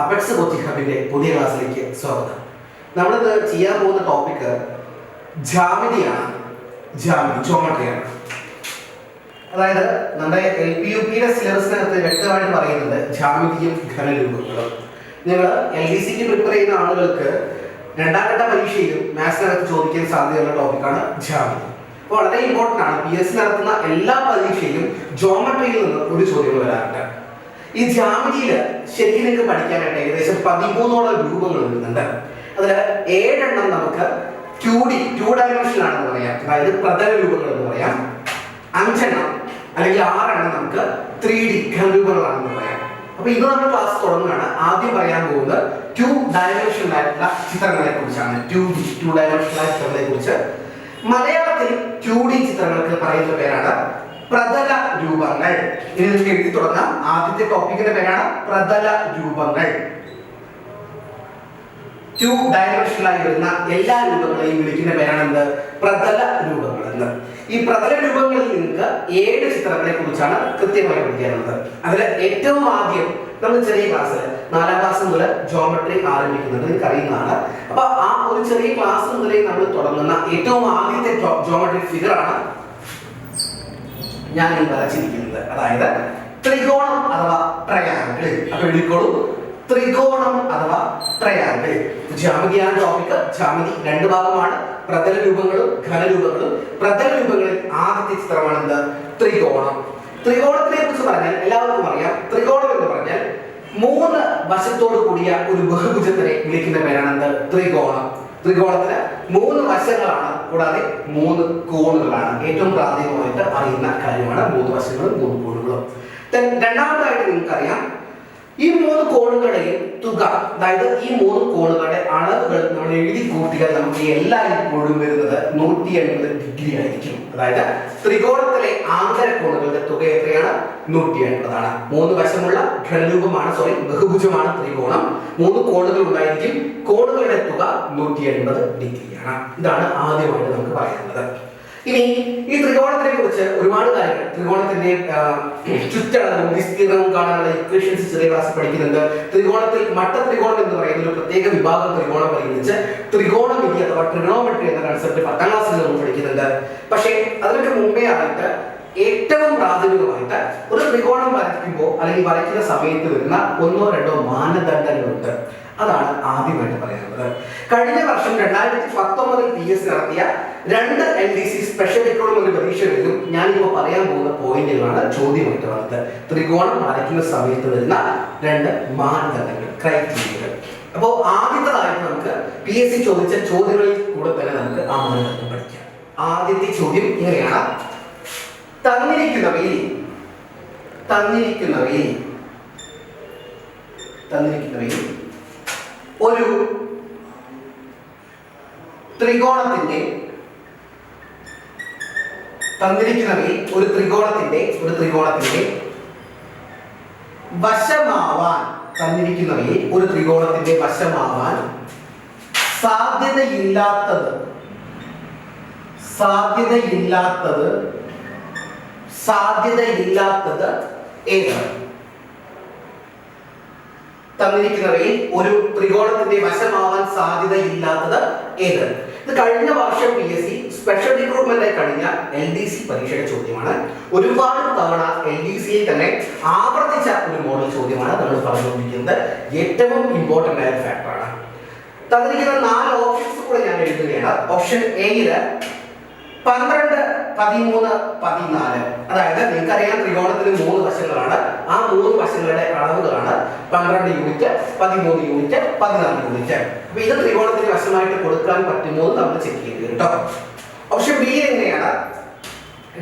Apex coaching ഹബിന്റെ പുതിയ ക്ലാസ്സിലേക്ക് സ്വാഗതം. നമ്മളിത് ചെയ്യാൻ പോകുന്ന ടോപ്പിക് ജാമിതിയാണ്. ജോമെട്രിയാണ്. അതായത് നമ്മുടെ LP-UP സിലബസിനകത്ത് വ്യക്തമായിട്ട് പറയുന്നത് ജാമിതിയും ഘനരൂപങ്ങളും. നിങ്ങൾ LDCക്ക് പ്രിപ്പയർ ചെയ്യുന്ന ആളുകൾക്ക് രണ്ടാം ഘട്ട പരീക്ഷയിലും മാത്സിനകത്ത് ചോദിക്കാൻ സാധ്യതയുള്ള ടോപ്പിക്കാണ് ജാമിതി. അപ്പോൾ വളരെ ഇമ്പോർട്ടൻ്റ് ആണ്. PSC നടത്തുന്ന എല്ലാ പരീക്ഷയിലും ജോമെട്രിയിൽ നിന്ന് ഒരു ചോദ്യങ്ങൾ വരാറുണ്ട്. ഈ ജാമിതിയിൽ ശരിക്കും നിങ്ങൾക്ക് പഠിക്കാനായിട്ട് ഏകദേശം 13ഓളം രൂപങ്ങൾ വരുന്നുണ്ട്. അതിൽ 7 എണ്ണം നമുക്ക് 2 ഡയമെൻഷൻ ആണെന്ന് പറയാം, അതായത് പ്രതല രൂപങ്ങൾ എന്ന് പറയാം. 5 എണ്ണം അല്ലെങ്കിൽ 6 എണ്ണം നമുക്ക് 3D ഘനരൂപങ്ങളാണെന്ന് പറയാം. അപ്പൊ ഇത് നമ്മൾ ക്ലാസ് തുടങ്ങുകയാണ്. ആദ്യം പറയാൻ പോകുന്നത് 2 ഡയമെൻഷണൽ ആയിട്ടുള്ള ചിത്രങ്ങളെ കുറിച്ചാണ്. 2 ഡയമെൻഷണൽ ആയ ചിത്രങ്ങളെ കുറിച്ച്. മലയാളത്തിൽ 2D ചിത്രങ്ങൾക്ക് പറയുന്ന പേരാണ് പ്രതല രൂപങ്ങൾ. ഇനി നിങ്ങൾക്ക് എഴുതി തുടങ്ങാം. ആദ്യത്തെ ടോപ്പിക്കിന്റെ പേരാണ് പ്രതല രൂപങ്ങൾ. 2 ഡയമെൻഷനായി വരുന്ന എല്ലാ രൂപങ്ങളെയും വിളിക്കുന്ന പേരാണ് എന്ത്? പ്രതല രൂപങ്ങൾ എന്ന്. ഈ പ്രതല രൂപങ്ങളിൽ നിങ്ങൾക്ക് 7 ചിത്രങ്ങളെ കുറിച്ചാണ് കൃത്യമായി പഠിക്കാനുള്ളത്. അതിൽ ഏറ്റവും ആദ്യം നമ്മൾ ചെറിയ ക്ലാസ്സിൽ 4ാം ക്ലാസ് മുതൽ ജോമെട്രി ആരംഭിക്കുന്നുണ്ട്, നിങ്ങൾക്ക് അറിയുന്നതാണ്. അപ്പൊ ആ ഒരു ചെറിയ ക്ലാസ് മുതലേ നമ്മൾ തുടങ്ങുന്ന ഏറ്റവും ആദ്യത്തെ ജോമെട്രി ഫിഗർ ആണ് ഞാൻ ഈ വരച്ചിരിക്കുന്നത്. അതായത് ത്രികോണം അഥവാ ട്രയാങ്കിൾ. അപ്പൊ എഴുതിക്കോളൂ, ത്രികോണം അഥവാ ട്രയാങ്കിൾ. ജാമിതിയാണ് ടോപ്പിക്. ജാമിതി 2 ഭാഗമാണ്, പ്രതല രൂപങ്ങളും ഘനരൂപങ്ങളും. പ്രതല രൂപങ്ങളിൽ ആദ്യത്തെ ചിത്രമാണ് എന്ത്? ത്രികോണം. ത്രികോണത്തിനെ കുറിച്ച് പറഞ്ഞാൽ എല്ലാവർക്കും അറിയാം. ത്രികോണം എന്ന് പറഞ്ഞാൽ 3 വശത്തോട് കൂടിയ ഒരു ബഹുഭുജത്തിനെ വിളിക്കുന്ന പേരാണ് എന്ത്? ത്രികോണം. ത്രികോണത്തിന് 3 വശങ്ങളാണ്, കൂടാതെ 3 കോണുകളാണ്. ഏറ്റവും പ്രാഥമികമായിട്ട് അറിയുന്ന കാര്യമാണ് 3 വശങ്ങളും 3 കോണുകളും. രണ്ടാമതായിട്ട് നിങ്ങൾക്കറിയാം, ഈ 3 കോണുകളുടെയും തുക, അതായത് ഈ 3 കോണുകളുടെ അളവുകൾ നമ്മൾ എഴുതി കൂട്ടിയാൽ നമുക്ക് എല്ലായ്പ്പോഴും വരുന്നത് 180 ഡിഗ്രി ആയിരിക്കും. അതായത് ത്രികോണത്തിലെ ആന്തര കോണുകളുടെ തുക എത്രയാണ്? 180 ആണ്. 3 വശമുള്ള ഘനരൂപമാണ്, ബഹുഭുജമാണ് ത്രികോണം. 3 കോണുകൾ ഉണ്ടായിരിക്കും. കോണുകളുടെ തുക 180 ഡിഗ്രിയാണ്. ഇതാണ് ആദ്യമായിട്ട് നമുക്ക് പറയാനുള്ളത്. ഇനി ഈ ത്രികോണത്തിനെ കുറിച്ച് ഒരുപാട് കാര്യങ്ങൾ, ത്രികോണത്തിന്റെ ചുറ്റളവും വിസ്തീർണവും കാണാനുള്ള ഇക്വേഷൻസ് ചെറിയ ക്ലാസ്സിൽ പഠിക്കുന്നുണ്ട്. ത്രികോണത്തിൽ മട്ട ത്രികോണം എന്ന് പറയുന്ന ഒരു പ്രത്യേക വിഭാഗം ത്രികോണം പരിഗണിച്ച് ത്രികോണമിതി അഥവാ ട്രിഗണോമെട്രി എന്ന കൺസെപ്റ്റ് 10ാം ക്ലാസ്സിൽ നമ്മൾ പഠിക്കുന്നുണ്ട്. പക്ഷേ അതിനൊക്കെ മുമ്പേ ആയിട്ട് ഏറ്റവും പ്രാഥമികമായിട്ട് ഒരു ത്രികോണം വരയ്ക്കുമ്പോൾ അല്ലെങ്കിൽ വരയ്ക്കുന്ന സമയത്ത് വരുന്ന 1-2 മാനദണ്ഡങ്ങളുണ്ട്. അതാണ് ആദ്യമായിട്ട് പറയാനുള്ളത്. കഴിഞ്ഞ വർഷം 2019 PSC നടത്തിയ 2 LDC സ്പെഷ്യൽ ഇക്കോണമി പരീക്ഷകളിലും ഞാനിപ്പോൾ പറയാൻ പോകുന്ന പോയിന്റുകളാണ് ചോദ്യമായിട്ട് വന്നത്. ത്രികോണം വരയ്ക്കുന്ന സമയത്ത് വരുന്ന 2 മാനദണ്ഡങ്ങൾ, ക്രൈറ്റീരിയകൾ. അപ്പോൾ ആദ്യത്തേതായിട്ട് നമുക്ക് PSC ചോദിച്ച ചോദ്യങ്ങളിൽ കൂടെ തന്നെ നമുക്ക് ആ മാനദണ്ഡം പഠിക്കാം. ആദ്യത്തെ ചോദ്യം ഇങ്ങനെയാണ്: തന്നിരിക്കുന്നവയിൽ ഒരു ത്രികോണത്തിന്റെ വശമാവാൻ സാധ്യതയില്ലാത്തത് ഏത്? തന്നിരിക്കുന്നവയിൽ ഒരു ത്രികോണത്തിന്റെ വശമാവാൻ സാധ്യതയില്ലാത്തത് ഏത്? ഇത് കഴിഞ്ഞ വർഷം PSC സ്പെഷ്യൽ റിക്രൂട്ട്മെന്റ് ആയി കഴിഞ്ഞ LDC പരീക്ഷയുടെ ചോദ്യമാണ്. ഒരുപാട് തവണ LDCയിൽ തന്നെ ആവർത്തിച്ച ഒരു മോഡൽ ചോദ്യമാണ് നമ്മൾ പറഞ്ഞുകൊണ്ടിരിക്കുന്നത്. ഏറ്റവും ഇമ്പോർട്ടന്റ് ആയ ഫാക്ടറാണ്. തന്നിരിക്കുന്ന 4 ഓപ്ഷൻസ് കൂടെ ഞാൻ എഴുതുകയാണ്. ഓപ്ഷൻ എയില് 12, 13, 14. അതായത് നിങ്ങൾക്കറിയാം, ത്രികോണത്തിന് 3 വശങ്ങളാണ്. ആ 3 വശങ്ങളുടെ അളവുകളാണ് 12 യൂണിറ്റ്, 13 യൂണിറ്റ്, 14 യൂണിറ്റ്. അപ്പൊ ഇത് ത്രികോണത്തിന് വശമായിട്ട് കൊടുക്കാൻ പറ്റുമോ എന്ന് നമ്മൾ ചെക്ക് ചെയ്ത് കേട്ടോ. ഓപ്ഷൻ ബി എങ്ങനെയാണ്?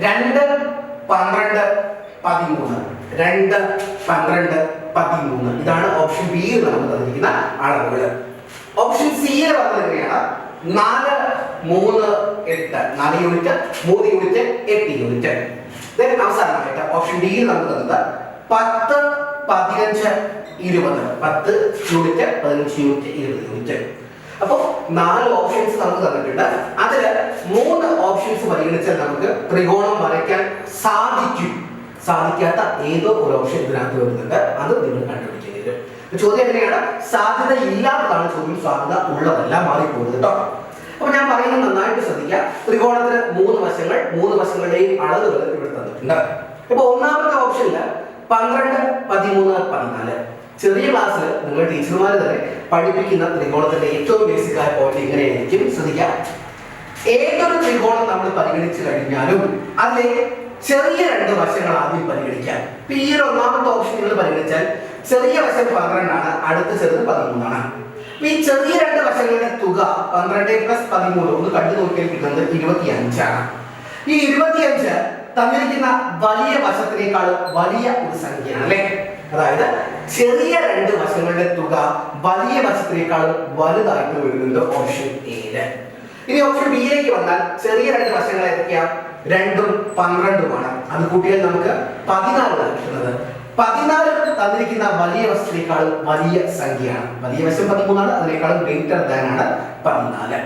2, 12, 13. 2, 12, 13. ഇതാണ് ഓപ്ഷൻ ബി നമുക്ക് തന്നിരിക്കുന്ന അളവുകൾ. ഓപ്ഷൻ സിയിൽ പറഞ്ഞത് എങ്ങനെയാണ്? 4, 3, 8. 4 യൂണിറ്റ്, 3 യൂണിറ്റ്, 8 യൂണിറ്റ്. അവസാനമായിട്ട് ഓപ്ഷൻ ഡിയിൽ നമുക്ക് തന്നത് 10, 15, 20. 10 യൂണിറ്റ്, 15 യൂണിറ്റ്, 20 യൂണിറ്റ്. അപ്പോൾ 4 ഓപ്ഷൻസ് നമുക്ക് തന്നിട്ടുണ്ട്. അതിൽ 3 ഓപ്ഷൻസ് പരിഗണിച്ചാൽ നമുക്ക് ത്രികോണം വരയ്ക്കാൻ സാധിക്കും. സാധിക്കാത്ത ഏതോ ഒരു ഓപ്ഷൻ ഇതിനകത്ത് വരുന്നുണ്ട്. അത് നിങ്ങൾ കണ്ടുപിടിക്കേണ്ടി വരും. ചോദ്യം എങ്ങനെയാണ്? സാധ്യത ഇല്ലാത്തതാണ് ചോദ്യം, സാധ്യത ഉള്ളതല്ല, മാറിപ്പോകുന്നത് കേട്ടോ. അപ്പൊ ഞാൻ പറയുന്നത് നന്നായിട്ട് ശ്രദ്ധിക്കുക. ത്രികോണത്തിന് 3 വശങ്ങൾ, 3 വശങ്ങളുടെയും അളവുകൾ ഇവിടെ തന്നിട്ടുണ്ട്. ഇപ്പൊ ഒന്നാമത്തെ ഓപ്ഷനിൽ 12, 13, 14. ചെറിയ ക്ലാസ്സിൽ നിങ്ങൾ ടീച്ചർമാർ തന്നെ പഠിപ്പിക്കുന്ന ത്രികോണത്തിന്റെ ഏറ്റവും ബേസിക് ആയ പോയിന്റ് ഇങ്ങനെയായിരിക്കും. ശ്രദ്ധിക്കുക, ഏതൊരു ത്രികോണം നമ്മൾ പരിഗണിച്ചു കഴിഞ്ഞാലും അതിലെ ചെറിയ 2 വശങ്ങൾ ആദ്യം പരിഗണിക്കാം. ഈ ഒന്നാമത്തെ ഓപ്ഷൻ നിങ്ങൾ പരിഗണിച്ചാൽ ചെറിയ വശം 12 ആണ്, അടുത്ത ചെറുത് 13 ആണ്. ഈ ചെറിയ 2 വശങ്ങളുടെ തുക 12 + 13 ഒന്ന് കണ്ടു നോക്കിയാൽ കിട്ടുന്നത് 25 ആണ്. ഈ 25 തന്നിരിക്കുന്ന വലിയ വശത്തിനേക്കാൾ വലിയ ഒരു സംഖ്യയാണ് അല്ലേ? അതായത് ചെറിയ 2 വശങ്ങളുടെ തുക വലിയ വശത്തിനേക്കാൾ വലുതായിട്ട് വരുന്നുണ്ട് ഓപ്ഷൻ എയില്. ഇനി ഓപ്ഷൻ ബിയിലേക്ക് വന്നാൽ ചെറിയ 2 വശങ്ങൾ ഏതൊക്കെയാ? 2ഉം 12ഉമാണ്. അത് കൂട്ടിയാൽ നമുക്ക് 14 കിട്ടുന്നത്. 14 തന്നിരിക്കുന്ന വലിയ വശത്തിനേക്കാൾ വലിയ സംഖ്യയാണ്. വലിയ വശം 13 ആണ്, അതിനേക്കാളും ഗ്രേറ്റർ ദാൻ ആണ് 14.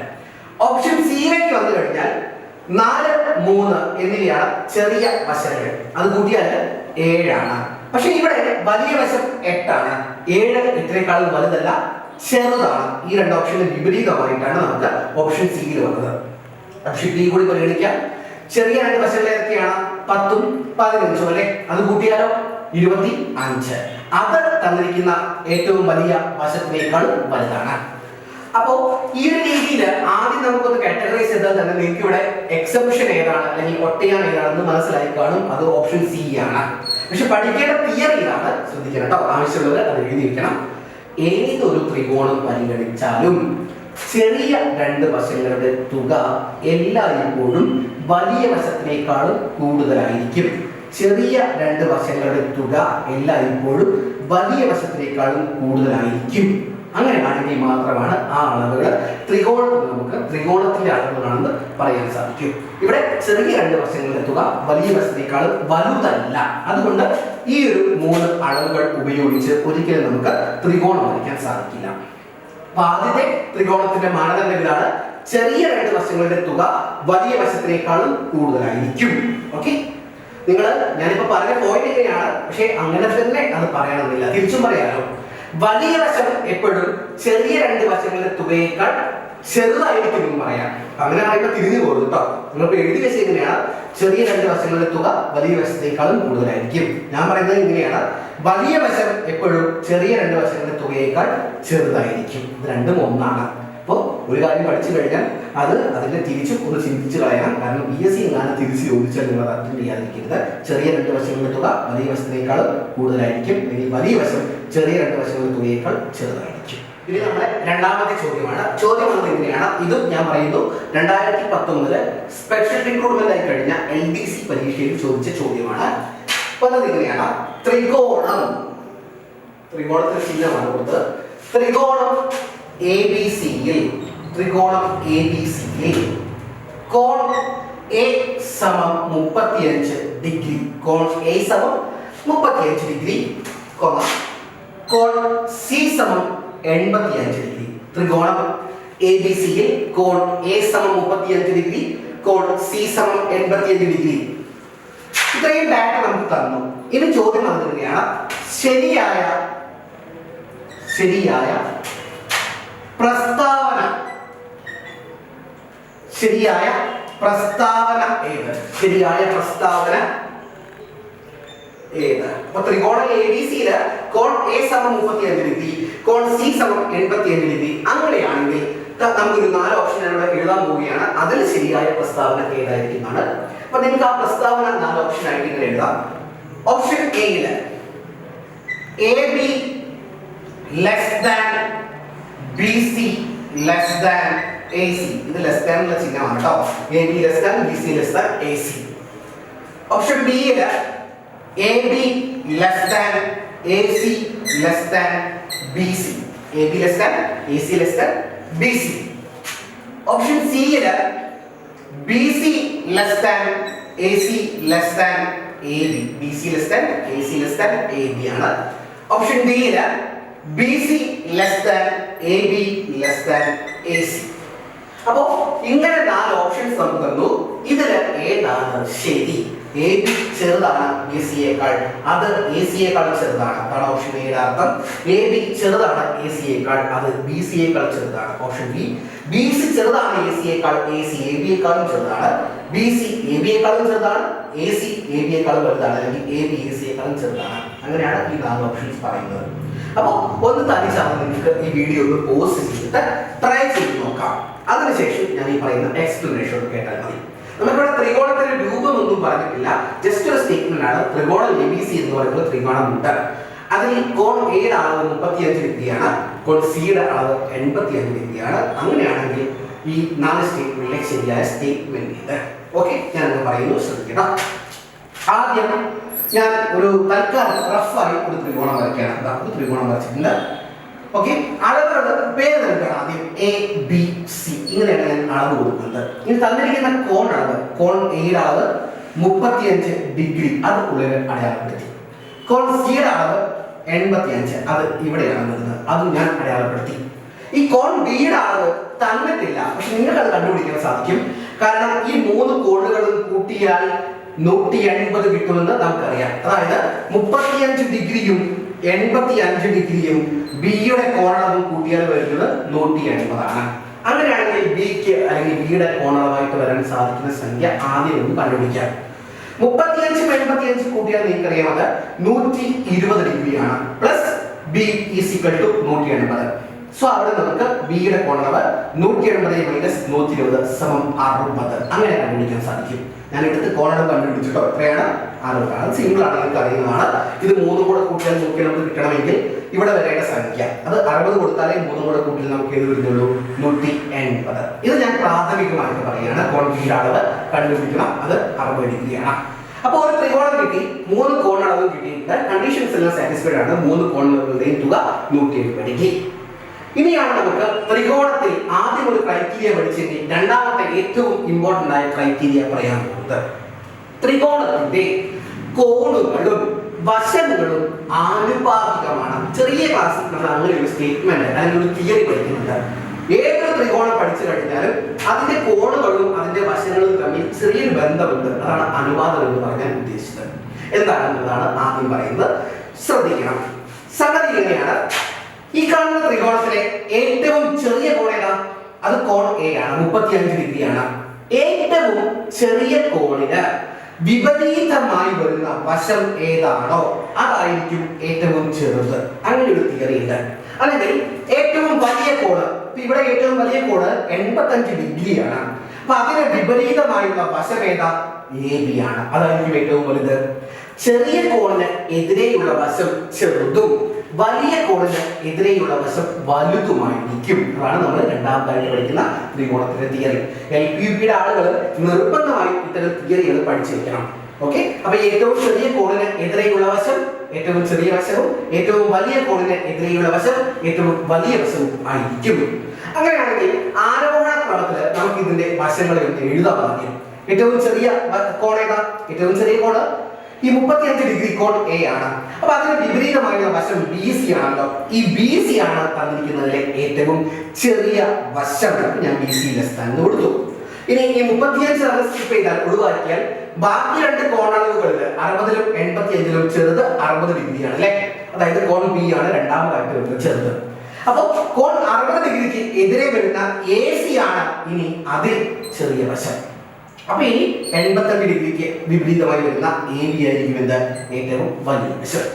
ഓപ്ഷൻ സിയിലേക്ക് വന്നു കഴിഞ്ഞാൽ 4, 3 എന്നിവയാണ് ചെറിയ വശങ്ങൾ. അത് കൂട്ടിയാൽ 7 ആണ്. പക്ഷെ ഇവിടെ വലിയ വശം 8 ആണ്. 7 8നേക്കാളും വലുതല്ല, ചെറുതാണ്. ഈ 2 ഓപ്ഷനിൽ വിപരീതമായിട്ടാണ് നമുക്ക് ഓപ്ഷൻ സിയിൽ വന്നത്. ഓപ്ഷൻ ബി കൂടി പരിഗണിക്കാം. ചെറിയ 2 വശങ്ങൾ ഏതൊക്കെയാണ്? 10ഉം 15ഉം അല്ലെ? അത് കൂട്ടിയാലോ 25. അത് തന്നിരിക്കുന്ന ഏറ്റവും വലിയ വശത്തിനേക്കാളും വലുതാണ്. അപ്പോ ഈ ഒരു രീതിയിൽ ആദ്യം നമുക്കൊന്ന് കാറ്റഗറൈസ് ചെയ്താൽ തന്നെ നിങ്ങൾക്ക് ഇവിടെ എക്സെപ്ഷൻ ഏതാണ് അല്ലെങ്കിൽ ഒട്ടയാണ് ഏതാണെന്ന് മനസ്സിലായി കാണും. അത് ഓപ്ഷൻ സി ആണ്. പക്ഷെ പഠിക്കേണ്ട തിയറി ഇതാണ്, ശ്രദ്ധിക്കണം കേട്ടോ. ആവശ്യമുള്ളത് അത് എഴുതി വെക്കണം. ഏതൊരു ത്രികോണം പരിഗണിച്ചാലും ചെറിയ 2 വശങ്ങളുടെ തുക എല്ലായ്പ്പോഴും വലിയ വശത്തിനേക്കാളും കൂടുതലായിരിക്കും. ചെറിയ 2 വശങ്ങളുടെ തുക എല്ലായ്പ്പോഴും വലിയ വശത്തിനേക്കാളും കൂടുതലായിരിക്കും. അങ്ങനെയാണെങ്കിൽ മാത്രമാണ് ആ അളവുകൾ ത്രികോണത്തിന്റെ അളവുകളാണെന്ന് പറയാൻ സാധിക്കും. ഇവിടെ ചെറിയ 2 വശങ്ങളുടെ തുക വലിയ വശത്തേക്കാളും വലുതല്ല. അതുകൊണ്ട് ഈ ഒരു 3 അളവുകൾ ഉപയോഗിച്ച് ഒരിക്കലും നമുക്ക് ത്രികോണം വരയ്ക്കാൻ സാധിക്കില്ല. അപ്പൊ ആദ്യത്തെ ത്രികോണത്തിന്റെ മാനദണ്ഡം ഇതാണ്: ചെറിയ 2 വശങ്ങളുടെ തുക വലിയ വശത്തിനേക്കാളും കൂടുതലായിരിക്കും. ഓക്കെ, ഞാനിപ്പോ പറഞ്ഞ പോയിന്റ് എങ്ങനെയാണ്, പക്ഷെ അങ്ങനെ തന്നെ അത് പറയണമെന്നില്ല, തിരിച്ചും പറയാലോ. വലിയ വശം എപ്പോഴും ചെറിയ 2 വശങ്ങളുടെ തുകയേക്കാൾ ചെറുതായിരിക്കും എന്ന് പറയാം. അങ്ങനെ പറയുമ്പോൾ തിരിഞ്ഞു പോകും കേട്ടോ. നിങ്ങൾക്ക് എഴുതി വെച്ച് എങ്ങനെയാണ്? ചെറിയ 2 വശങ്ങളുടെ തുക വലിയ വശത്തേക്കാളും കൂടുതലായിരിക്കും. ഞാൻ പറയുന്നത് ഇങ്ങനെയാണ്: വലിയ വശം എപ്പോഴും ചെറിയ 2 വശങ്ങളുടെ തുകയേക്കാൾ ചെറുതായിരിക്കും. ഇത് രണ്ടും ഒന്നാണ്. അപ്പോൾ ഒരു കാര്യം പഠിച്ചു കഴിഞ്ഞാൽ അതിന്റെ തിരിച്ചും ഒന്ന് ചിന്തിച്ച് കളയണം. കാരണം BSc എങ്ങാനും തിരിച്ച് ചോദിച്ചാൽ നിങ്ങൾ അറ്റൻഡ് ചെയ്യാതിരിക്കരുത്. ചെറിയ 2 വശങ്ങളുടെ തുക വലിയ വശത്തിനേക്കാൾ കൂടുതലായിരിക്കും, അല്ലെങ്കിൽ വലിയ വശം ചെറിയ 2 വശങ്ങളുടെ തുകയേക്കാൾ ചെറുതായിരിക്കും. ഇനി നമ്മുടെ രണ്ടാമത്തെ ചോദ്യമാണ്. ചോദ്യം വന്നത് എങ്ങനെയാണ്? ഇതും ഞാൻ പറയുന്നു 2019 സ്പെഷ്യൽ റിക്രൂട്ട്മെന്റ് ആയി കഴിഞ്ഞ LDC പരീക്ഷയിൽ ചോദിച്ച ചോദ്യമാണ്. വന്നത് എങ്ങനെയാണ്? ത്രികോണത്തിന് ചിഹ്നമാണ് കൊടുത്തത്. ത്രികോണം ABCയിൽ കോൺ A സമം 35 ഡിഗ്രി, കോൺ A സമം 35 ഡിഗ്രി, കോൺ C സമം 85 ഡിഗ്രി. ത്രികോണം ABCയിൽ കോൺ A സമം 35 ഡിഗ്രി, കോൺ C സമം 85 ഡിഗ്രി. ഇത്രയും ഡാറ്റ നമുക്ക് തന്നു. ഇനി ചോദ്യം വന്നിരിക്കുകയാണ്: ശരിയായ പ്രസ്താവന ഏത്? അപ്പൊ ത്രികോണം ABCയില് കോൺ A സമം 35 ഡിഗ്രി, കോൺ C സമം 85 ഡിഗ്രി. അങ്ങനെയാണെങ്കിൽ നമുക്കൊരു 4 ഓപ്ഷൻ എഴുതാൻ പോവുകയാണ്. അതിൽ ശരിയായ പ്രസ്താവന ഏതായിരിക്കും എന്നാണ്. അപ്പൊ നിങ്ങൾക്ക് ആ പ്രസ്താവന 4 ഓപ്ഷൻ ആയിട്ട് ഇങ്ങനെ എഴുതാം. ഓപ്ഷൻ എയില് AB less than BC less than AC. ഇത് ലെസ് ദാൻ ഉള്ള ചിഹ്നമാണ് കേട്ടോ. AB less than BC less than AC. Option ബിയില് AB less than AC less than BC. AB less than AC less than BC. Option സിയില് BC less than AC less than AB. BC less than AC less than AB ആണ്. Option ഡിയില് BC less than AB less than AC. അപ്പോ ഇങ്ങനെ 4 options നമുക്ക് തന്നു. ഇതിൽ ഏതാണ് ശരി? എ ബി ചെറുതാണ് ബി സിയേക്കാൾ, അത് എ സിയേക്കാൾ ചെറുതാണ്. അതാണ് ഓപ്ഷൻ എയുടെ അർത്ഥം. എ ബി ചെറുതാണ് എ സിയേക്കാൾ, അത് ബി സിയേക്കാൾ ചെറുതാണ്. Option B. ബി സി ചെറുതാണ് എ സിയേക്കാൾ, എ സി എ ബിയേക്കാളും ചെറുതാണ്. ബി സി എ ബിയേക്കാളും ചെറുതാണ്, എ സി എ ബിയേക്കാളും വലുതാണ്, അല്ലെങ്കിൽ എ ബി എ സിയേക്കാളും ചെറുതാണ്. അങ്ങനെയാണ് ഈ 4 ഓപ്ഷൻസ് പറയുന്നത്. അപ്പോൾ ഒന്ന് തനിച്ചാണ് നിങ്ങൾക്ക് ഈ വീഡിയോ ഒന്ന് പോസ് ചെയ്തിട്ട് ട്രൈ ചെയ്ത് നോക്കാം. അതിനുശേഷം ഞാൻ ഈ പറയുന്ന എക്സ്പ്ലനേഷൻ കേട്ടാൽ മതി. നമുക്കിവിടെ ത്രികോണത്തിന്റെ രൂപമൊന്നും പറഞ്ഞിട്ടില്ല, ജസ്റ്റ് ഒരു സ്റ്റേറ്റ്മെന്റ് ആണ്. ത്രികോണം എ ബി സി എന്ന് പറയുന്നത് ത്രികോണമുണ്ട്. അതിൽ കോൺ എയുടെ അളവ് 35 ഡിഗ്രിയാണ്, കോൺ സിയുടെ അളവ് 85 ഡിഗ്രിയാണ്. അങ്ങനെയാണെങ്കിൽ ഈ 4 സ്റ്റേറ്റ്മെന്റിലെ ശരിയായ സ്റ്റേറ്റ്മെന്റ് ഇത്. ഓക്കെ, ഞാൻ പറയുന്നു, ശ്രദ്ധിക്കണം. ആദ്യം ഞാൻ ഒരു തൽക്കാലം റഫായി ഒരു ത്രികോണം വരയ്ക്കുകയാണ്. ഒരു ത്രികോണം വരച്ചിട്ടുണ്ട്. ഓക്കെ, അളവുകൾ പേര് നൽകണം. ആദ്യം എ ബി സി, ഇങ്ങനെയാണ് ഞാൻ അളവ് കൊടുക്കുന്നത്. ഇനി തന്നിരിക്കുന്ന കോൺ അളവ്, കോൺ എയുടെ അളവ് 35 ഡിഗ്രി, അത് ഉള്ളിൽ അടയാളപ്പെടുത്തി. കോൺ സിയുടെ അളവ് 85, അത് ഇവിടെയാണ് വരുന്നത്, അതും ഞാൻ അടയാളപ്പെടുത്തി. ഈ കോൺ ബിയുടെ അളവ് തന്നിട്ടില്ല, പക്ഷെ നിങ്ങൾക്ക് അത് കണ്ടുപിടിക്കാൻ സാധിക്കും. കാരണം ഈ 3 കോണുകളും കൂട്ടിയാൽ 180 കിട്ടുമെന്ന് നമുക്കറിയാം. അതായത് 35 ഡിഗ്രിയും 85 ഡിഗ്രിയും ബിയുടെ കോണളവും കൂട്ടിയാൽ വരുന്നത് 180 ആണ്. അങ്ങനെയാണെങ്കിൽ ബിക്ക് അല്ലെങ്കിൽ ബിയുടെ കോണളവായിട്ട് വരാൻ സാധിക്കുന്ന സംഖ്യ ആദ്യം ഒന്ന് കണ്ടുപിടിക്കാം. 35 85 കൂട്ടിയാൽ നിങ്ങൾക്കറിയാം അത് 120 ഡിഗ്രിയാണ്. Plus B is equal to 180. So അവിടെ നമുക്ക് ബിയുടെ കോണളവ് 180 മൈനസ് 120 സമം 60. അങ്ങനെ കണ്ടുപിടിക്കാൻ സാധിക്കും. ഞാൻ എടുത്ത് കോണളവ് കണ്ടുപിടിച്ചിട്ടോ, എത്രയാണ്? 60 ആണ്. സിമ്പിൾ ആണ്, നിങ്ങൾക്ക് അറിയുന്നതാണ്. ഇത് 3 കൂടെ കൂട്ടിയാൽ 180 കിട്ടണമെങ്കിൽ ഇവിടെ വരേണ്ട സംഖ്യ അത് 60 കൊടുത്താലേ 3 കൂടെ കൂട്ടിയാൽ നമുക്ക് ഏത് വരുന്നുള്ളൂ? 180. ഇത് ഞാൻ പ്രാഥമികമായിട്ട് പറയുകയാണ്. കോൺ ബിയുടെ അളവ് കണ്ടുപിടിക്കണം, അത് 60 ഡിഗ്രിയാണ്. അപ്പോൾ ഒരു ത്രികോണം കിട്ടി, 3 കോണളവും കിട്ടിയിട്ട് കണ്ടീഷൻസ് എല്ലാം സാറ്റിസ്ഫൈഡ് ആണ്. 3 കോണളവുകളുടെയും തുക 170 ഡിഗ്രി. ഇനിയാണ് നമുക്ക് ത്രികോണത്തിൽ ആദ്യം ഒരു ക്രൈറ്റീരിയ പഠിച്ചെങ്കിൽ രണ്ടാമത്തെ ഏറ്റവും ഇമ്പോർട്ടന്റ് ആയ ക്രൈറ്റീരിയ പറയാൻ പോകുന്നത്, ത്രികോണത്തിന്റെ കോണുകളും വശങ്ങളും ആനുപാതികമാണ്. ചെറിയ ക്ലാസ്സിൽ നമ്മൾ അങ്ങനെ ഒരു സ്റ്റേറ്റ്മെന്റ് അല്ലെങ്കിൽ ഒരു തിയറി പഠിക്കുന്നുണ്ട്. ഏതൊരു ത്രികോണം പഠിച്ചു കഴിഞ്ഞാലും അതിന്റെ കോണുകളും അതിന്റെ വശങ്ങളും തമ്മിൽ ചെറിയൊരു ബന്ധമുണ്ട്. അതാണ് അനുപാതം എന്ന് പറയാൻ ഉദ്ദേശിച്ചത്. എന്താണെന്നതാണ് ആദ്യം പറയുന്നത്, ശ്രദ്ധിക്കണം. സംഗതി ഇങ്ങനെയാണ്. ഈ കാണുന്ന ത്രികോണത്തിലെ ഏറ്റവും ചെറിയ കോൺ ഏതാ? അത് കോൺ എ ആണ്, 35 ഡിഗ്രിയാണ്. ഏറ്റവും ചെറിയ കോണിന് വിപരീതമായി വരുന്ന വശം ഏതാണോ അതായിരിക്കും ഏറ്റവും ചെറുത്. അങ്ങനെ ഒരു തിയറി ഉണ്ട്. അല്ലെങ്കിൽ ഏറ്റവും വലിയ കോണ്, ഇവിടെ ഏറ്റവും വലിയ കോണ് 85 ഡിഗ്രിയാണ്. അപ്പൊ അതിന് വിപരീതമായുള്ള വശം ഏതാ? എ ബി ആണ്, അതായിരിക്കും ഏറ്റവും വലുത്. ചെറിയ കോണിന് എതിരെയുള്ള വശം ചെറുതും വലിയ കോണിന് എതിരെയുള്ള വശം വലുതുമായിരിക്കും. അതാണ് നമ്മൾ രണ്ടാമതായിട്ട് പഠിക്കുന്ന ത്രികോണത്തിന്റെ തിയറി. LPUPയുടെ ആളുകൾ നിർബന്ധമായും ഇത്തരം തിയറികൾ പഠിച്ചു വെക്കണം. ഓക്കെ, അപ്പൊ ഏറ്റവും ചെറിയ കോണിന് എതിരെയുള്ള വശം ഏറ്റവും ചെറിയ വശവും ഏറ്റവും വലിയ കോണിന് എതിരെയുള്ള വശം ഏറ്റവും വലിയ വശവും ആയിരിക്കും. അങ്ങനെയാണെങ്കിൽ ആരോഹണ ക്രമത്തിൽ നമുക്ക് ഇതിന്റെ വശങ്ങളെ ഒന്ന് എഴുതാൻ ആദ്യം. ഏറ്റവും ചെറിയ കോൺ ഏതാ? ഏറ്റവും ചെറിയ കോണ് ഈ 35 ഡിഗ്രി കോൺ എ ആണ്. അപ്പൊ അതിന് വിപരീതമായുള്ള വശം ബി സി ആണല്ലോ. ഈ ബി സി ആണ് തന്നിരിക്കുന്നതിലെ ഏറ്റവും ചെറിയ വശം. ഞാൻ ബി സി ലെസ് കൊടുത്തു. ഇനി ഈ 35 സ്കിപ്പ് ചെയ്താൽ ഒഴിവാക്കിയാൽ ബാക്കി 2 കോണളവുകളിൽ 60ലും 85ലും ചെറുത് 60 ഡിഗ്രിയാണ് അല്ലെ. അതായത് കോൺ ബി ആണ് രണ്ടാമതായിട്ട് വരുന്നത് ചെറുത്. അപ്പൊ കോൺ 60 ഡിഗ്രിക്ക് എതിരെ വരുന്ന എ സി ആണ് ഇനി അതിൽ ചെറിയ വശം. അപ്പൊ ഇനി 85 ഡിഗ്രിക്ക് വിപരീതമായി വരുന്ന എ ബി ആയിരിക്കും എന്താ? ഏറ്റവും വലിയ വശം.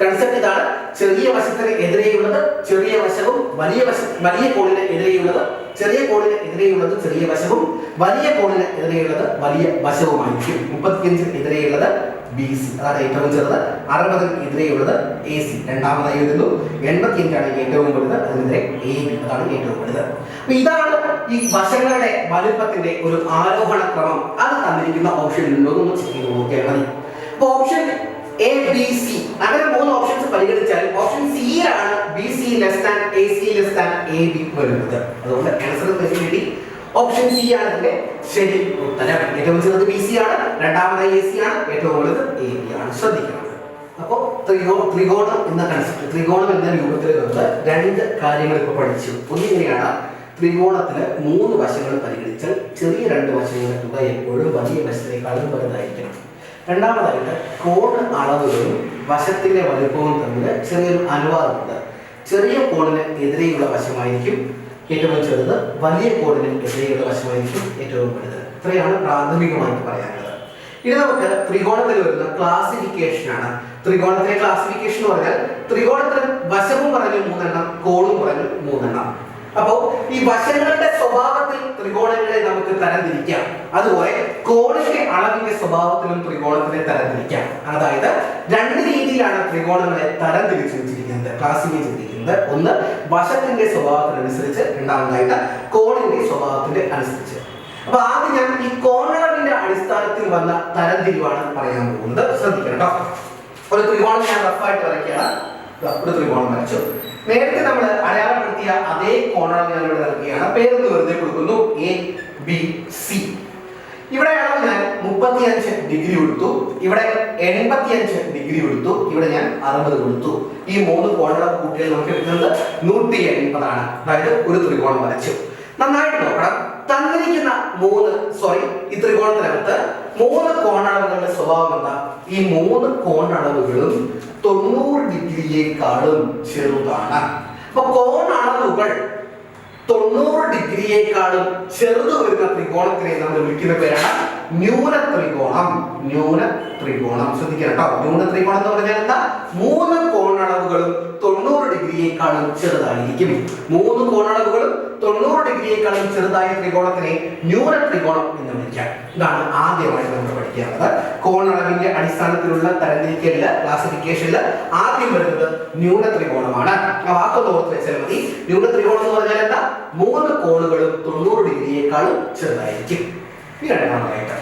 കൺസെപ്റ്റ് ഇതാണ്. ചെറിയ വശത്തിന് എതിരെയുള്ളത് ചെറിയ വശവും വലിയ കോണിന് എതിരെയുള്ളത് ചെറിയ കോണിന് എതിരെയുള്ളത് ചെറിയ വശവും വലിയ കോണിന് എതിരെയുള്ളത് വലിയ വശവുമായിരിക്കും. 35 എതിരെയുള്ളത് ബി സി, അതാണ് ഏറ്റവും ചെറുത്. 60 എതിരെയുള്ളത് എ സി രണ്ടാമതായി വരുന്നു. 85 ആണ് ഏറ്റവും വലുത്, അതിനെതിരെ എ ബി, അതാണ് ഏറ്റവും വലുത്. അപ്പൊ ഇതാണ് ഈ വശങ്ങളുടെ വലുപ്പത്തിന്റെ ഒരു ആരോഹണ ക്രമം. അത് തന്നിരിക്കുന്ന ഓപ്ഷനിൽ ഉണ്ടോന്ന് ചെക്ക് ചെയ്ത് നോക്കിയാൽ മതി. അപ്പൊ ഓപ്ഷൻ എ ബി സി അങ്ങനെ 3 ഓപ്ഷൻസ് പരിഗണിച്ചാൽ ഓപ്ഷൻ സി ആണ് B C less than A C less than A B വരുന്നത്. അതുകൊണ്ട് ആൻസർ വേണ്ടി ഓപ്ഷൻ സി ആണ് ഇതിന്റെ ശരി ഉത്തരം. ഏറ്റവും ചെറുത് ബി സി ആണ്, രണ്ടാമതായി എ സി ആണ്, ഏറ്റവും വലുത് എ ബി ആണ്. ശ്രദ്ധിക്കണം. അപ്പോൾ ത്രികോണം എന്ന കൺസെപ്റ്റ്, ത്രികോണം എന്ന രൂപത്തിൽ നമ്മൾ 2 കാര്യങ്ങൾ ഇപ്പോൾ പഠിച്ചു. ഒന്നിങ്ങനെയാണ്, ത്രികോണത്തിന് 3 വശങ്ങൾ പരിഗണിച്ചാൽ ചെറിയ 2 വശങ്ങളുടെ തുക എപ്പോഴും വലിയ വശത്തേക്കാളും വലുതായിരിക്കണം. രണ്ടാമതായിട്ട് കോൺ അളവുകളും വശത്തിന്റെ വലുപ്പവും തമ്മിൽ ചെറിയൊരു അനുപാതമുണ്ട്. ചെറിയ കോണിന് എതിരെയുള്ള വശമായിരിക്കും ഏറ്റവും ചെറുത്, വലിയ കോണിന് എതിരെയുള്ള വശമായിരിക്കും ഏറ്റവും വലുത്. ഇത്രയാണ് പ്രാഥമികമായിട്ട് പറയാനുള്ളത്. ഇനി നമുക്ക് ത്രികോണത്തിൽ വരുന്ന ക്ലാസിഫിക്കേഷൻ ആണ്. ത്രികോണത്തിലെ ക്ലാസിഫിക്കേഷൻ എന്ന് പറഞ്ഞാൽ ത്രികോണത്തിന് വശവും പറഞ്ഞു 3 എണ്ണം, കോണും പറഞ്ഞു 3 എണ്ണം. അപ്പോൾ ഈ വശങ്ങളുടെ സ്വഭാവത്തിൽ ത്രികോണങ്ങളെ നമുക്ക് തരംതിരിക്കാം. അതുപോലെ കോണിന്റെ അളവിന്റെ സ്വഭാവത്തിലും ത്രികോണത്തിനെ തരംതിരിക്കാം. അതായത് 2 രീതിയിലാണ് ത്രികോണങ്ങളെ തരംതിരിച്ചു വെച്ചിരിക്കുന്നത്, ക്ലാസിഫൈ ചെയ്തിരിക്കുന്നത്. ഒന്ന് വശത്തിന്റെ സ്വഭാവത്തിനനുസരിച്ച്, രണ്ടാമതായിട്ട് കോണിന്റെ സ്വഭാവത്തിന്റെ അനുസരിച്ച്. അപ്പൊ ആദ്യം ഞാൻ ഈ കോണളവിന്റെ അടിസ്ഥാനത്തിൽ വന്ന തരംതിരിവാണ് പറയാൻ പോകുന്നത്. ശ്രദ്ധിക്കണം കേട്ടോ. ഒരു ത്രികോണം ഞാൻ റഫായിട്ട് വരയ്ക്കുകയാണ്. ഒരു ത്രികോണം വരച്ചു. നേരത്തെ നമ്മൾ അടയാളപ്പെടുത്തിയ അതേ കോണളവ് ഞാൻ ഇവിടെ നൽകുകയാണ്. പേരൊന്ന് വെറുതെ കൊടുക്കുന്നു, ABC. ഇവിടെ അളവ് ഞാൻ 35 ഡിഗ്രി കൊടുത്തു, ഇവിടെ 85 ഡിഗ്രി കൊടുത്തു, ഇവിടെ ഞാൻ 60 കൊടുത്തു. ഈ 3 കോണളവ് കൂട്ടിയാൽ നമുക്ക് കിട്ടുന്നത് 180 ആണ്. അതായത് ഒരു ത്രികോണം വരച്ചു. നന്നായിട്ട് നോക്കണം. തന്നിരിക്കുന്ന ഈ ത്രികോണത്തിനകത്ത് 3 കോണളവുകളുടെ സ്വഭാവം എന്താ? ഈ 3 കോണളവുകളും 90 ഡിഗ്രിയേക്കാളും ചെറുതാണ്. അപ്പൊ കോണളവുകൾ 90 ഡിഗ്രിയേക്കാളും ചെറുത് വരുന്ന ത്രികോണത്തിനെ നമ്മൾ വിളിക്കുന്ന പേരാണ് ന്യൂന ത്രികോണം. ന്യൂന ത്രികോണം ശ്രദ്ധിക്കണം കേട്ടോ. ന്യൂന ത്രികോണം എന്ന് പറഞ്ഞാൽ എന്താ? 3 കോണളവുകളും 90 ഡിഗ്രിയേക്കാളും ചെറുതായിരിക്കും. 3 കോണളവുകളും 90 ഡിഗ്രിയേക്കാളും ചെറുതായ ത്രികോണത്തിനെ ന്യൂന ത്രികോണം എന്ന് വിളിക്കാം. ഇതാണ് ആദ്യമായിട്ട് നമ്മൾ പഠിക്കാറുള്ളത്. കോണളവിന്റെ അടിസ്ഥാനത്തിലുള്ള തരംതിരിക്കലില്, ക്ലാസിഫിക്കേഷനിൽ ആദ്യം വരുന്നത് ന്യൂന ത്രികോണമാണ്. ആ വാക്കൊന്ന് ഓർത്ത് വെച്ചാൽ മതി. ന്യൂന ത്രികോണം എന്ന് പറഞ്ഞാൽ എന്താ? 3 കോണുകളും 90 ഡിഗ്രിയേക്കാളും ചെറുതായിരിക്കും. ഈ രണ്ടാമതായിട്ട്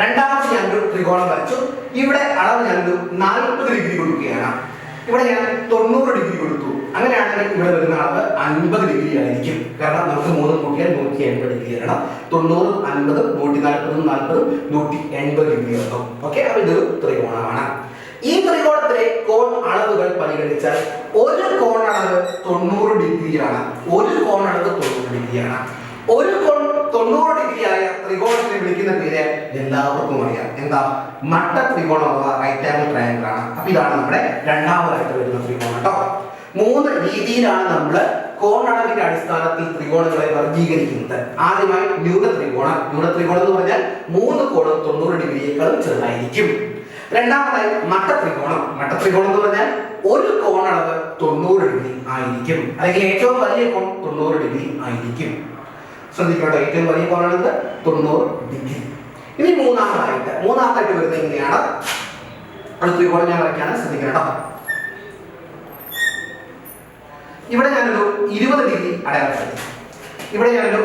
രണ്ടാമത്തെ ഞാനൊരു ത്രികോണം വരച്ചു. ഇവിടെ അളവ് ഞാനൊരു 40 ഡിഗ്രി കൊടുക്കുകയാണ്. ഇവിടെ ഞാൻ 90 ഡിഗ്രി കൊടുത്തു. അങ്ങനെയാണെങ്കിൽ ഇവിടെ വരുന്ന അളവ് 50 ഡിഗ്രി ആയിരിക്കും. കാരണം നമുക്ക് 3 കൂട്ടിയാൽ 180 ഡിഗ്രി വരണം. 90, 50, 140, 40, 180 ഡിഗ്രി ആകും. ഓക്കെ, അപ്പൊ ഇതൊരു ത്രികോണമാണ്. ഈ ത്രികോണത്തിലെ കോൺ അളവുകൾ പരിഗണിച്ചാൽ ഒരു കോണളവ് 90 ഡിഗ്രിയാണ്. ഒരു കോണളവ് 90 ഡിഗ്രിയാണ്. ഒരു കോൺ 90 ഡിഗ്രി ആയ ത്രികോണത്തിനെ വിളിക്കുന്ന പേര് എല്ലാവർക്കും അറിയാം. എന്താ? മട്ട ത്രികോണം അഥവാ റൈറ്റ് ആംഗിൾ ട്രയാങ്കിൾ ആണ്. അപ്പൊ ഇതാണ് നമ്മുടെ രണ്ടാമതായിട്ട് വരുന്ന ത്രികോണം കേട്ടോ. 3 രീതിയിലാണ് നമ്മൾ കോണളവിന്റെ അടിസ്ഥാനത്തിൽ ത്രികോണങ്ങളെ വർഗീകരിക്കുന്നത്. ആദ്യമായി ന്യൂന ത്രികോണം. ന്യൂന ത്രികോണം എന്ന് പറഞ്ഞാൽ 3 കോണും 90 ഡിഗ്രിയേക്കാളും ചെറുതായിരിക്കും. രണ്ടാമതായി മട്ടത്രികോണം. മട്ടത്രികോണം എന്ന് പറഞ്ഞാൽ ഒരു കോണളവ് 90 ഡിഗ്രി ആയിരിക്കും. അല്ലെങ്കിൽ ഏറ്റവും വലിയ കോൺ 90 ഡിഗ്രി ആയിരിക്കും. ശ്രദ്ധിക്കട്ടോ, ഏറ്റവും വലിയ കോണാണ് 90 ഡിഗ്രി. ഇനി മൂന്നാമതായിട്ട് വരുന്നത് എങ്ങനെയാണ്? ഒരു ത്രികോണം ഞാൻ വരയ്ക്കാണ്. ശ്രദ്ധിക്കട്ടോ. ഇവിടെ ഞാനൊരു 20 ഡിഗ്രി അടയാളപ്പെടുത്തി. ഇവിടെ ഞാനൊരു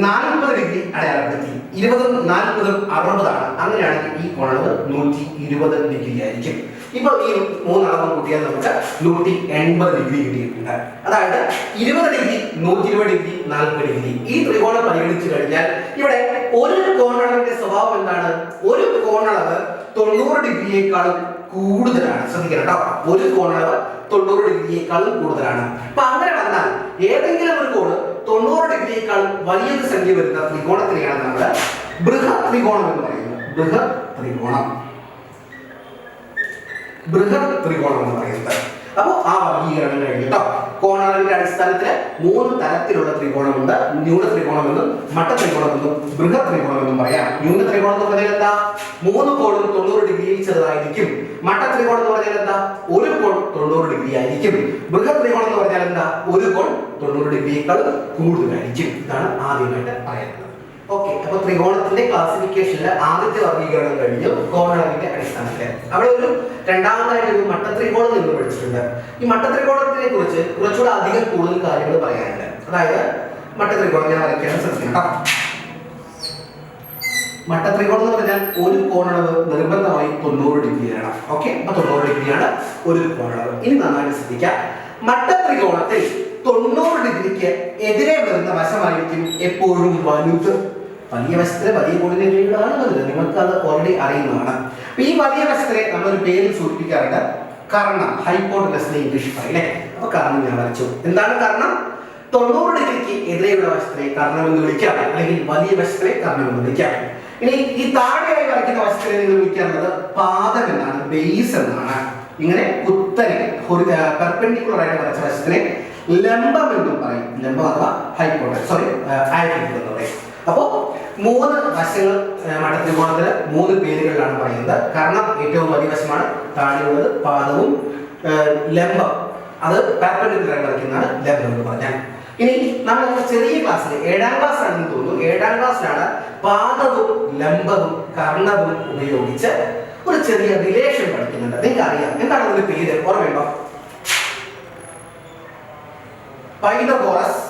40 ഡിഗ്രി അടയാളപ്പെടുത്തി. 20ഉം 40ഉം 60 ആണ്. അങ്ങനെയാണെങ്കിൽ ഈ കോണളവ് 120 ഡിഗ്രി ആയിരിക്കും. ഇപ്പോൾ ഈ 3 അളവും കൂട്ടിയാൽ നമുക്ക് 180 ഡിഗ്രി കിട്ടിയിട്ടുണ്ട്. അതായത് 20 ഡിഗ്രി, 120 ഡിഗ്രി, 40 ഡിഗ്രി. ഈ ത്രികോണം പരിഗണിച്ചു കഴിഞ്ഞാൽ ഇവിടെ ഒരു കോണളവിന്റെ സ്വഭാവം എന്താണ്? ഒരു കോണളവ് 90 ഡിഗ്രിയേക്കാളും കൂടുതലാണ്. ശ്രദ്ധിക്കണം കേട്ടോ. ഒരു കോണളവ് 90 ഡിഗ്രിയേക്കാളും കൂടുതലാണ്. അപ്പൊ അങ്ങനെ വന്നാൽ ഏതെങ്കിലും ഒരു കോണ് 90 ഡിഗ്രിയേക്കാളും വലിയൊരു സംഖ്യ വരുന്ന ത്രികോണത്തിനെയാണ് നമ്മൾ ബൃഹത് ത്രികോണം എന്ന് പറയുന്നത്. ബൃഹത് ത്രികോണം എന്ന് പറയുന്നത്. അപ്പോൾ ആ വർഗീകരണം കഴിഞ്ഞിട്ടോ. കോണളവിന്റെ അടിസ്ഥാനത്തിൽ 3 തരത്തിലുള്ള ത്രികോണമുണ്ട്. ന്യൂന ത്രികോണമെന്നും മട്ട ത്രികോണമെന്നും ബൃഹത് ത്രികോണമെന്നും പറയാം. ന്യൂന ത്രികോണം എന്ന് പറഞ്ഞാൽ എന്താ? 3 കോണും 90 ഡിഗ്രിയിൽ ചെറുതായിരിക്കും. മട്ട ത്രികോണം എന്ന് പറഞ്ഞാൽ എന്താ? ഒരു കോൺ 90 ഡിഗ്രി ആയിരിക്കും. ബൃഹത് ത്രികോണം എന്ന് പറഞ്ഞാൽ എന്താ? ഒരു കോൺ 90 ഡിഗ്രിയേക്കാൾ കൂടുതലായിരിക്കും. ഇതാണ് ആദ്യമായിട്ട് പറയുന്നത്. ഓക്കെ, അപ്പൊ ത്രികോണത്തിന്റെ ക്ലാസിഫിക്കേഷനിൽ ആദ്യത്തെ വർഗീകരണം കഴിഞ്ഞു കോണളവിന്റെ അടിസ്ഥാനത്തിൽ. അവിടെ ഒരു രണ്ടാമതായിട്ട് ഒരു മട്ടത്രികോണം എന്ന് പഠിച്ചിട്ടുണ്ട്. ഈ മട്ടത്രികോണത്തിനെ കുറിച്ച് കുറച്ചുകൂടെ കൂടുതൽ കാര്യങ്ങൾ പറയാനുണ്ട്. അതായത് മട്ടത്രികോണം ഞാൻ വരയ്ക്കാൻ ശ്രദ്ധിക്കണം. മട്ടത്രികോണം എന്ന് പറഞ്ഞാൽ ഒരു കോണളവ് നിർബന്ധമായി 90 ഡിഗ്രിയാണ്. ഓക്കെ, അപ്പൊ 90 ഡിഗ്രിയാണ് ഒരു കോണളവ്. ഇനി നന്നായി ശ്രദ്ധിക്കാം. മട്ടത്രികോണത്തിൽ 90 ഡിഗ്രിക്ക് എതിരെ വരുന്ന വശമായിരിക്കും എപ്പോഴും വലുത്. വലിയ വശത്തിലെ വലിയ കോണിനേക്കാളാണ് വലുത്. നിങ്ങൾക്ക് അത് ഓൾറെഡി അറിയുന്നതാണ്. ഈ വലിയ വശത്തിനെ നമ്മളൊരു പേരിൽ സൂചിപ്പിക്കാറുണ്ട്, കർണം. ഹൈപ്പോട്ടനസ് ഇംഗ്ലീഷ് പറയില്ലേ? അപ്പൊ കർണം ഞാൻ വരച്ചു. എന്താണ് കർണം? 90 ഡിഗ്രിക്ക് എതിരെയുള്ള വശത്തിനെ കർണമെന്ന് വിളിക്കാം, അല്ലെങ്കിൽ വലിയ വശത്തിനെ കർണമെന്ന് വിളിക്കാം. ഇനി ഈ താഴെയായി വരയ്ക്കുന്ന വശത്തിനെ നിങ്ങൾ വിളിക്കുന്നത് പാദം എന്നാണ്, ബേസ് എന്നാണ്. ഇങ്ങനെ കുത്തനെ പെർപെൻഡിക്കുലർ ആയിട്ട് വരച്ച വശത്തിനെ ലംബം എന്നും പറയും. ലംബം അഥവാ ഹൈപ്പോട്ടൻസ്, ആൽറ്റിറ്റ്യൂഡ് എന്ന് പറയും. അപ്പോ 3 വശങ്ങൾ മട്ടത്രികോണത്തിന് 3 പേരുകളിലാണ് പറയുന്നത്. കാരണം ഏറ്റവും വലിയ വശമാണ്, താഴെയുള്ളത് പാദവും, ലംബം അത് പെർപെൻഡിക്കുലർ ആയി വരയ്ക്കുന്നതാണ് ലംബം എന്ന് പറഞ്ഞാൽ. ഇനി നമ്മൾ ചെറിയ ക്ലാസ്സിൽ 7ാം ക്ലാസ് ആണെന്ന് തോന്നുന്നു, 7ാം ക്ലാസ്സിലാണ് പാദവും ലംബവും കർണവും ഉപയോഗിച്ച് ഒരു ചെറിയ റിലേഷൻ പഠിക്കുന്നുണ്ട്. നിങ്ങൾക്ക് അറിയാം എന്താണ് അതിന്റെ പേര്? ഓർമ്മയുണ്ടോ? പൈതഗോറസ്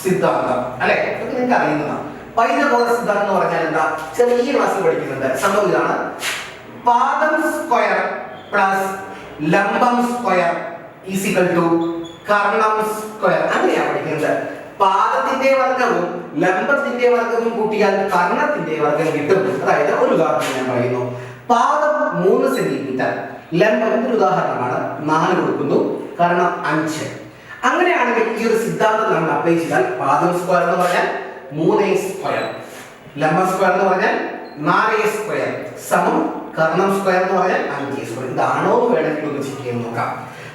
സിദ്ധാന്തം അല്ലെ? നിങ്ങൾക്ക് അറിയുന്നതാണ്. പൈതഗോറസ് സിദ്ധാന്തം എന്ന് പറഞ്ഞാൽ എന്താ? ചെറിയ ക്ലാസ്സിൽ പഠിക്കുന്നുണ്ട്. സംഭവം ഇതാണ്: പാദം സ്ക്വയർ പ്ലസ് ലംബം square is equal to Karnam square. അങ്ങനെയാണ് പഠിക്കുന്നത്. പാദത്തിന്റെ വർഗവും ലംബത്തിന്റെ വർഗവും കൂട്ടിയാൽ കർണത്തിന്റെ വർഗം കിട്ടും. അതായത് ഒരു ഉദാഹരണം ഞാൻ പറയുന്നു. പാദം 3 സെന്റിമീറ്റർ, ലംബത്തിന്റെ ഉദാഹരണമാണ് 4 കൊടുക്കുന്നു, കർണം 5. അങ്ങനെയാണെങ്കിൽ ഈ ഒരു സിദ്ധാന്തം നമ്മൾ അപ്ലൈ ചെയ്താൽ പാദം സ്ക്വയർ എന്ന് പറഞ്ഞാൽ 3a സ്ക്വയർ, ലംബം സ്ക്വയർ എന്ന് പറഞ്ഞാൽ 4a സ്ക്വയർ സമം കർണം സ്ക്വയർ എന്ന് പറഞ്ഞാൽ 5a സ്ക്വയർ. ഇതാണോ വേണമെങ്കിൽ ഒന്ന് ചെക്ക് ചെയ്ത് നോക്കാം.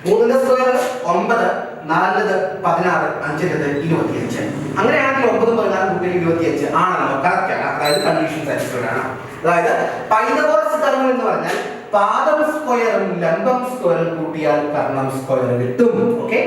3ന്റെ സ്ക്വയർ 9, 4 16, 5 25. അങ്ങനെയാണെങ്കിൽ 9 14 കൂട്ടിയാൽ 25 ആണല്ലോ, കറക്റ്റ് ആണ്. അതായത് കണ്ടീഷൻ സാറ്റിസ്ഫൈഡ് ആണ്. അതായത് പൈതഗോറസ് സിദ്ധാന്തം എന്ന് പറഞ്ഞാൽ പാദം സ്ക്വയറും ലംബം സ്ക്വയറും കൂട്ടിയാൽ കർണം സ്ക്വയർ കിട്ടും. ഓക്കെ,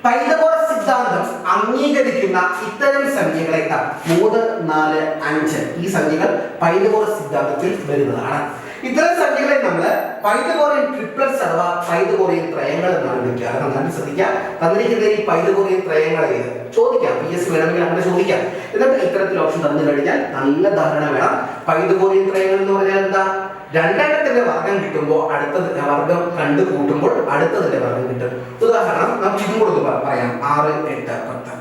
പൈതഗോറസ് സിദ്ധാന്തം അംഗീകരിക്കുന്ന ഇത്തരം സംഖ്യകളെ 3, 4, 5 ഈ സംഖ്യകൾ പൈതഗോറസ് സിദ്ധാന്തത്തിൽ വരുന്നതാണ്. ഇത്തരം സംഖ്യകളെ നമ്മൾ പൈതഗോറിയൻ ട്രിപ്ലറ്റ്സ് അഥവാ പൈതഗോറിയൻ ത്രയങ്ങൾ എന്നാണ് വിളിക്കാറ്. നന്നായി ശ്രദ്ധിക്കാം. തന്നിരിക്കുന്ന ഈ പൈതഗോറിയൻ ത്രയങ്ങൾ ഏത് ചോദിക്കാം, PS വേണമെങ്കിൽ അങ്ങനെ ചോദിക്കാം. എന്നിട്ട് ഇത്തരത്തിൽ ഓപ്ഷൻ തന്നു കഴിഞ്ഞാൽ നല്ല ധാരണ വേണം. പൈതഗോറിയൻ ത്രയങ്ങൾ എന്ന് പറഞ്ഞാൽ എന്താ? രണ്ടെണ്ണത്തിന്റെ വർഗം കിട്ടുമ്പോൾ അടുത്തത് വർഗം കണ്ടു കൂട്ടുമ്പോൾ അടുത്തതിന്റെ വർഗം കിട്ടും. ഉദാഹരണം നമുക്ക് ഇതും കൂടെ പറയാം: 6, 8, 10.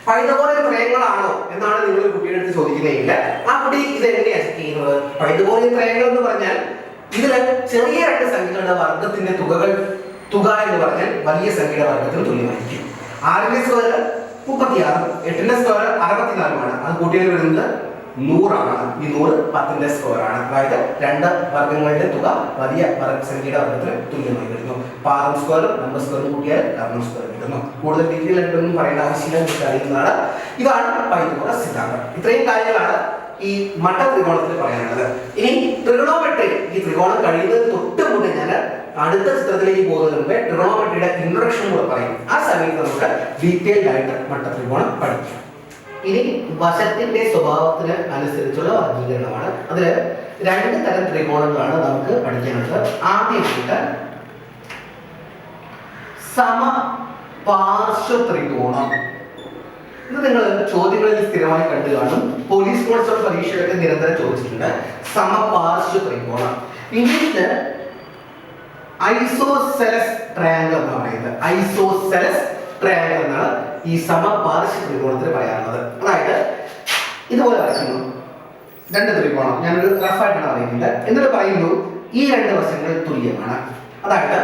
പൈതഗോറിയൻ ത്രയങ്ങളാണോ എന്നാണ് നിങ്ങൾ കുട്ടിയുടെ അടുത്ത് ചോദിക്കുന്നതെങ്കിൽ ആ കുട്ടി ഇത് എങ്ങനെയാണ് ചെക്ക് ചെയ്യുന്നത്? പൈതഗോറിയൻ ത്രയങ്ങൾ എന്ന് പറഞ്ഞാൽ ഇതില് ചെറിയ 2 സംഖ്യകളുടെ വർഗത്തിന്റെ തുക എന്ന് പറഞ്ഞാൽ വലിയ സംഖ്യയുടെ വർഗത്തിന് തുല്യമായിരിക്കും. 6ന്റെ സ്ക്വയർ 36, 8ന്റെ സ്ക്വയർ 64ആണ്. അത് കൂട്ടിയാൽ വരുന്നത് 100 ആണ്. ഈ 100 10ന്റെ സ്ക്വയർ ആണ്. അതായത് 2 വർഗങ്ങളുടെ തുക വലിയ സംഖ്യയുടെ വർഗത്തിന് തുല്യമായി വരുന്നു. പാദം സ്ക്വയറും ലംബ സ്ക്വയറും കൂട്ടിയാൽ കർണം സ്ക്വയർ കിട്ടുന്നു. കൂടുതൽ ഡീറ്റെയിൽ ആയിട്ടൊന്നും പറയേണ്ട ആവശ്യമില്ല, നിങ്ങൾക്ക് അറിയുന്നതാണ്. ഇതാണ് പൈതഗോറസ് സിദ്ധാന്തം. ഇത്രയും കാര്യങ്ങളാണ് ഈ മട്ടത്രികോണത്തിൽ പറയാനുള്ളത്. ഇനി ട്രിഗണോമെട്രി, ഈ ത്രികോണം കഴിയുന്നത് തൊട്ട് മുന്നേ ഞാൻ അടുത്ത ചിത്രത്തിലേക്ക് പോകുന്നതിന് മുമ്പേ ട്രിഗണോമെട്രിയുടെ ഇൻട്രൊഡക്ഷൻ കൂടെ പറയും. ആ സമയത്ത് നമുക്ക് ഡീറ്റെയിൽഡ് ആയിട്ട് മട്ടത്രികോണം പഠിക്കാം. ഇനി വശത്തിന്റെ സ്വഭാവത്തിന് അനുസരിച്ചുള്ള വർഗീകരണമാണ്. അതിൽ 2 തരം ത്രികോണങ്ങളാണ് നമുക്ക് പഠിക്കാനുള്ളത്. ആദ്യമായിട്ട് സമപാർശ്വ ത്രികോണം. ഇത് നിങ്ങൾ ചോദ്യങ്ങളിൽ സ്ഥിരമായി കണ്ടു കാണും. പോലീസ് കോൺസ്റ്റബിൾ പരീക്ഷയിലൊക്കെ നിരന്തരം ചോദിച്ചിട്ടുണ്ട്. സമപാർശ്വ ത്രികോണം ഇംഗ്ലീഷില് ഐസോസെലസ് ട്രയാങ്കിൾ എന്ന് പറയുന്നത്. ഐസോസെലസ് ട്രയാങ്കിൾ എന്നാണ് ഈ സമപാർശ്വ ത്രികോണത്തിന് പറയാനുള്ളത്. അതായത് ഇതുപോലെ വരയ്ക്കുന്നു 2 ത്രികോണം. ഞാനൊരു റഫായിട്ടാണ് വരയ്ക്കുന്നത്. എന്നിട്ട് പറയുന്നു ഈ 2 വശങ്ങൾ തുല്യമാണ്. അതായത്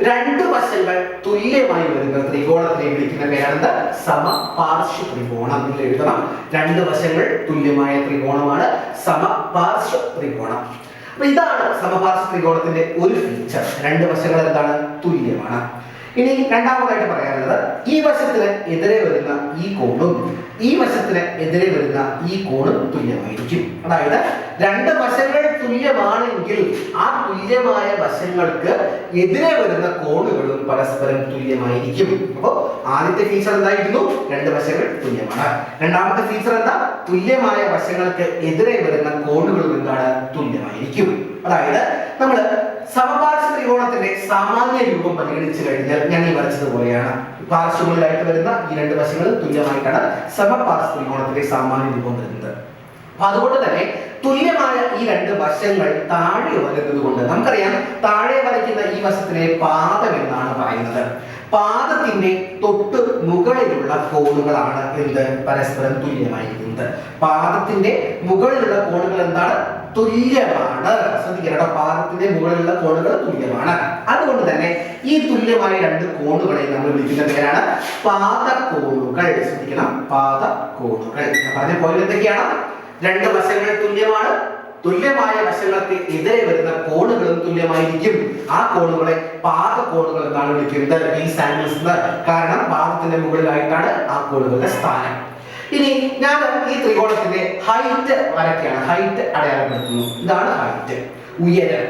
2 വശങ്ങൾ തുല്യമായി വരുന്ന ത്രികോണത്തിനെ വിളിക്കുന്ന പേരാണ് സമപാർശ്വ ത്രികോണം. എന്ന് എഴുതണം. 2 വശങ്ങൾ തുല്യമായ ത്രികോണമാണ് സമപാർശ്വ ത്രികോണം. അപ്പൊ ഇതാണ് സമപാർശ്വ ത്രികോണത്തിന്റെ ഒരു ഫീച്ചർ. 2 വശങ്ങൾ എന്താണ്? തുല്യമാണ്. ഇനി രണ്ടാമതായിട്ട് പറയാനുള്ളത് ഈ വശത്തിന് എതിരെ വരുന്ന ഈ കോണും ഈ വശത്തിന് എതിരെ വരുന്ന ഈ കോണും തുല്യമായിരിക്കും. അതായത് 2 വശങ്ങൾ തുല്യമാണെങ്കിൽ ആ തുല്യമായ വശങ്ങൾക്ക് എതിരെ വരുന്ന കോണുകളും പരസ്പരം തുല്യമായിരിക്കും. അപ്പോൾ ആദ്യത്തെ ഫീച്ചർ എന്തായിരുന്നു? 2 വശങ്ങൾ തുല്യമാണ്. രണ്ടാമത്തെ ഫീച്ചർ എന്താ? തുല്യമായ വശങ്ങൾക്ക് എതിരെ വരുന്ന കോണുകളും എന്താണ്? തുല്യമായിരിക്കും. അതായത് നമ്മൾ സമപാർശ്വ ത്രികോണത്തിന്റെ സാമാന്യ രൂപം പരിഗണിച്ചു കഴിഞ്ഞാൽ ഞാൻ ഈ വരച്ചതുപോലെയാണ്. പാർശ്വങ്ങളിലായിട്ട് വരുന്ന ഈ 2 വശങ്ങൾ തുല്യമായിട്ടാണ് സമപാർശ്വ ത്രികോണത്തിന്റെ സാമാന്യ രൂപം വരുന്നത്. അപ്പൊ അതുകൊണ്ട് തന്നെ തുല്യമായ ഈ 2 വശങ്ങൾ താഴെ വരുന്നത് കൊണ്ട് നമുക്കറിയാം താഴെ വരയ്ക്കുന്ന ഈ വശത്തിനെ പാദം എന്നാണ് പറയുന്നത്. പാദത്തിന്റെ തൊട്ട് മുകളിലുള്ള കോണുകളാണ് എന്ത്? പരസ്പരം തുല്യമായിരിക്കുന്നത്. പാദത്തിന്റെ മുകളിലുള്ള കോണുകൾ എന്താണ്? തുല്യമാണ്. ശ്രദ്ധിക്കണം, പാദത്തിന്റെ മുകളിലുള്ള കോണുകൾ തുല്യമാണ്. അതുകൊണ്ട് തന്നെ ഈ തുല്യമായ രണ്ട് കോണുകളെ നമ്മൾ വിളിക്കുന്ന പേരാണ് പാദകോണുകൾ. ശ്രദ്ധിക്കണം, പാദകോണുകൾ. ഞാൻ പറഞ്ഞ പോയിന്റ് എന്തൊക്കെയാണ്? രണ്ട് വശങ്ങൾ തുല്യമാണ്, തുല്യമായ വശങ്ങൾക്ക് എതിരെ വരുന്ന കോണുകളും തുല്യമായിരിക്കും. ആ കോണുകളെ പാദകോണുകൾ എന്നാണ് വിളിക്കുന്നത്, ബേസ് ആംഗിൾസ്. കാരണം പാദത്തിന്റെ മുകളിലായിട്ടാണ് ആ കോണുകളുടെ സ്ഥാനം. ഇനി ഞാൻ ഈ ത്രികോണത്തിന്റെ ഹൈറ്റ് വരയ്ക്കുകയാണ്. ഹൈറ്റ് അടയാളപ്പെടുത്തുന്നു. ഇതാണ് ഹൈറ്റ്, ഉയരം.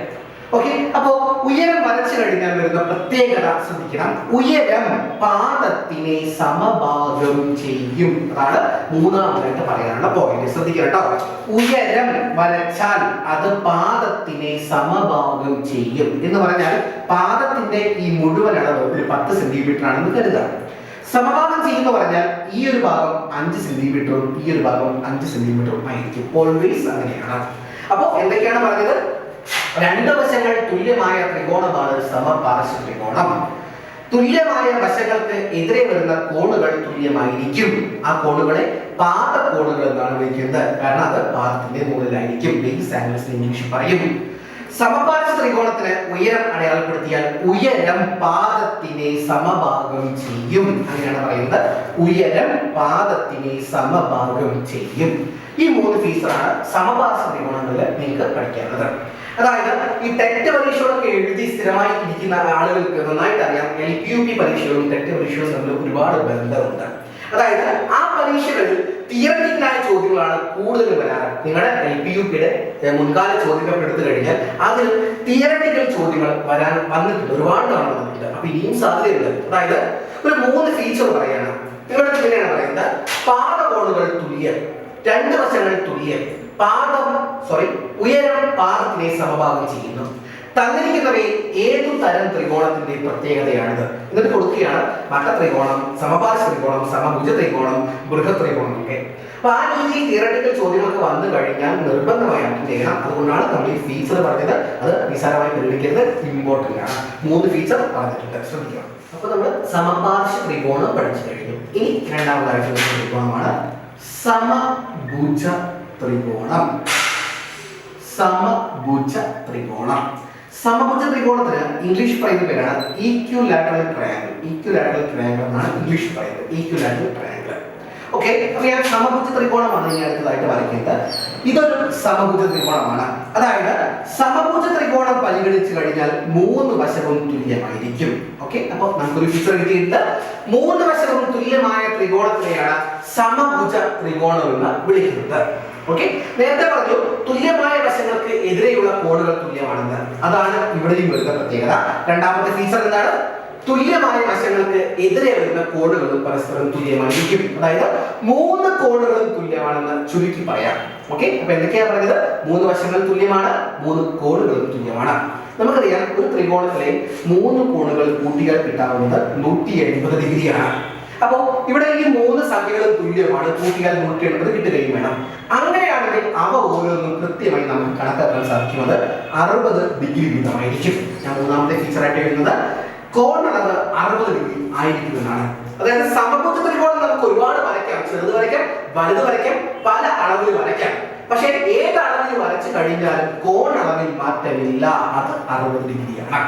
ഓക്കെ, അപ്പോ ഉയരം വരച്ചു കഴിഞ്ഞാൽ വരുന്ന പ്രത്യേകത ശ്രദ്ധിക്കണം. ഉയരം പാദത്തിനെ സമഭാഗം ചെയ്യും. അതാണ് മൂന്നാമതായിട്ട് പറയാനുള്ള പോയിന്റ്. ശ്രദ്ധിക്കണം കേട്ടോ. ഉയരം വരച്ചാൽ അത് പാദത്തിനെ സമഭാഗം ചെയ്യും എന്ന് പറഞ്ഞാൽ പാദത്തിന്റെ ഈ മുഴുവൻ അളവ് ഒരു 10 സെന്റിമീറ്റർ ആണെന്ന് കരുതാം. സമഭാഗം ചെയ്യുന്ന പറഞ്ഞാൽ ഈ ഒരു ഭാഗം 5 സെന്റിമീറ്ററും ഈ ഒരു ഭാഗം 5 സെന്റിമീറ്ററും ആയിരിക്കും. ഓൾവേസ് അങ്ങനെയാണ്. അപ്പോൾ എന്തൊക്കെയാണ് പറഞ്ഞത്? രണ്ട് വശങ്ങൾ തുല്യമായ ത്രികോണമാണ് സമപാർശ്വ ത്രികോണം. തുല്യമായ വശങ്ങൾക്ക് എതിരെ വരുന്ന കോണുകൾ തുല്യമായിരിക്കും. ആ കോണുകളെ പാദകോണുകൾ എന്നാണ് വിളിക്കുന്നത്. കാരണം അത് പാദത്തിന്റെ മുകളിലായിരിക്കും. ബേസ് ആംഗിൾസ് ഇംഗ്ലീഷ് പറയും. സമപാർശ്വ ത്രികോണത്തിന് ഉയരം അടയാളപ്പെടുത്തിയാൽ ഉയരം പാദത്തിനെ സമഭാഗം ചെയ്യും. അങ്ങനെയാണ് പറയുന്നത്. ഉയരം പാദത്തിനെ സമഭാഗം ചെയ്യും. ഈ 3 ഫീച്ചറാണ് സമപാർശ്വ ത്രികോണങ്ങളിൽ നിങ്ങൾക്ക് പഠിക്കാനുള്ളത്. അതായത് ഈ ടെറ്റ് പരീക്ഷകളൊക്കെ എഴുതി സ്ഥിരമായി ഇരിക്കുന്ന ആളുകൾക്ക് നന്നായിട്ട് അറിയാം, LPUP പരീക്ഷകളും ടെറ്റ് പരീക്ഷകളും തമ്മിൽ ഒരുപാട് ബന്ധമുണ്ട്. അതായത് ആ പരീക്ഷകളിൽ തിയററ്റിക്കലായ ചോദ്യങ്ങളാണ് കൂടുതൽ വരാറ്. നിങ്ങളുടെ LPUPയുടെ മുൻകാല ചോദ്യങ്ങൾ എടുത്തു കഴിഞ്ഞാൽ അതിൽ തിയററ്റിക്കൽ ചോദ്യങ്ങൾ വന്നിട്ടുണ്ട്, ഒരുപാട് തവണ വന്നിട്ടുണ്ട്. അപ്പൊ ഇനിയും സാധ്യതയുണ്ട്. അതായത് ഒരു 3 ഫീച്ചർ പറയാണ്. നിങ്ങളുടെ ഇങ്ങനെയാണ് പറയുന്നത്: പാദകോണുകൾ തുല്യം, രണ്ട് വശങ്ങൾ തുല്യം, ഉയരം പാദത്തിനെ സമഭാഗം ചെയ്യുന്നു. തന്നിരിക്കുന്നവയിൽ ഏതു തരം ത്രികോണത്തിന്റെ പ്രത്യേകതയാണിത്? എന്നിട്ട് കൊടുക്കുകയാണ് മട്ടത്രികോണം, സമപാർശ്വ ത്രികോണം, സമഭുജ ത്രികോണം, ബൃഹത് ത്രികോണം ഒക്കെ. അപ്പൊ ആ രീതിയിൽ തിയററ്റിക്കൽ ചോദ്യങ്ങൾക്ക് വന്നു കഴിഞ്ഞാൽ നിർബന്ധമായി അറ്റൻഡ് ചെയ്യണം. അതുകൊണ്ടാണ് നമ്മൾ ഈ ഫീച്ചർ പറഞ്ഞത്. അത് നിസ്സാരമായി പരിഗണിക്കരുത്, ഇമ്പോർട്ടന്റ് ആണ്. 3 ഫീച്ചർ പറഞ്ഞിട്ടുണ്ട്, ശ്രദ്ധിക്കണം. അപ്പൊ നമ്മൾ സമപാർശ്വ ത്രികോണം പഠിച്ചു കഴിഞ്ഞു. ഇനി രണ്ടാമതായിട്ടുള്ള ത്രികോണമാണ് സമഭുജ ത്രികോണം. സമഭുജ ത്രികോണം. സമഭുജ ത്രികോണത്തിന് ഇംഗ്ലീഷ് പറയുന്ന പേരാണ് ഈക്വിലാറ്ററൽ ട്രയാങ്കിൾ. ഈക്വിലാറ്ററൽ ട്രയാങ്കിൾ എന്നാണ് ഇംഗ്ലീഷ് പറയുന്നത്. ഈക്വിലാറ്ററൽ ട്രയാങ്കിൾ. ഓക്കെ, അപ്പൊ ഞാൻ സമഭുജ ത്രികോണമാണ് ഇനി അടുത്തതായിട്ട് വരയ്ക്കുന്നത്. ഇതൊരു സമഭുജ ത്രികോണമാണ്. അതായത് സമഭുജ ത്രികോണം പരിഗണിച്ചു കഴിഞ്ഞാൽ 3 വശവും തുല്യമായിരിക്കും. ഓക്കെ, അപ്പൊ നമുക്കൊരു ഫീച്ചർ കിട്ടിയിട്ടുണ്ട്. 3 വശവും തുല്യമായ ത്രികോണത്തിനെയാണ് സമഭുജ ത്രികോണം എന്ന് വിളിക്കുന്നത്. ഓക്കെ, നേരത്തെ പറഞ്ഞു തുല്യമായ വശങ്ങൾക്ക് എതിരെയുള്ള കോണുകൾ തുല്യമാണെന്ന്. അതാണ് ഇവിടെയും വരുന്ന പ്രത്യേകത. രണ്ടാമത്തെ ഫീച്ചർ എന്താണ്? തുല്യമായ വശങ്ങൾക്ക് എതിരെ വരുന്ന കോണുകളും പരസ്പരം തുല്യമായിരിക്കും. അതായത് 3 കോണുകളും തുല്യമാണെന്ന് ചുരുക്കി പറയാം. ഓക്കെ, അപ്പൊ എന്തൊക്കെയാ പറഞ്ഞത്? 3 വശങ്ങൾ തുല്യമാണ്, 3 കോണുകളും തുല്യമാണ്. നമുക്കറിയാം ഒരു ത്രികോണത്തിലെ 3 കോണുകൾ കൂട്ടിയാൽ കിട്ടാവുന്നത് 180 ഡിഗ്രിയാണ്. അപ്പോ ഇവിടെ ഈ 3 സംഖ്യകളും തുല്യമാണ്. കൂട്ടിയാൽ 180 കിട്ടുകയും വേണം. അങ്ങനെയാണെങ്കിൽ അവ ഓരോന്നും കൃത്യമായി നമുക്ക് കണക്കാക്കാൻ സാധിക്കുന്നത് 60 ഡിഗ്രി വീതമായിരിക്കും. ഞാൻ മൂന്നാമത്തെ ഫീച്ചറായിട്ട് എഴുതുന്നത് കോണളവ് 60 ഡിഗ്രി ആയിരിക്കും എന്നാണ്. അതായത് സമഭുജ ത്രികോണം നമുക്ക് ഒരുപാട് വരയ്ക്കാം. ചെറുത് വരയ്ക്കാം, വലുത് വരയ്ക്കാം, പല അളവിൽ വരയ്ക്കാം. പക്ഷേ ഏത് അളവിൽ വരച്ചു കഴിഞ്ഞാലും കോണളവിൽ മാറ്റമില്ല. അത് 60 ഡിഗ്രിയാണ്.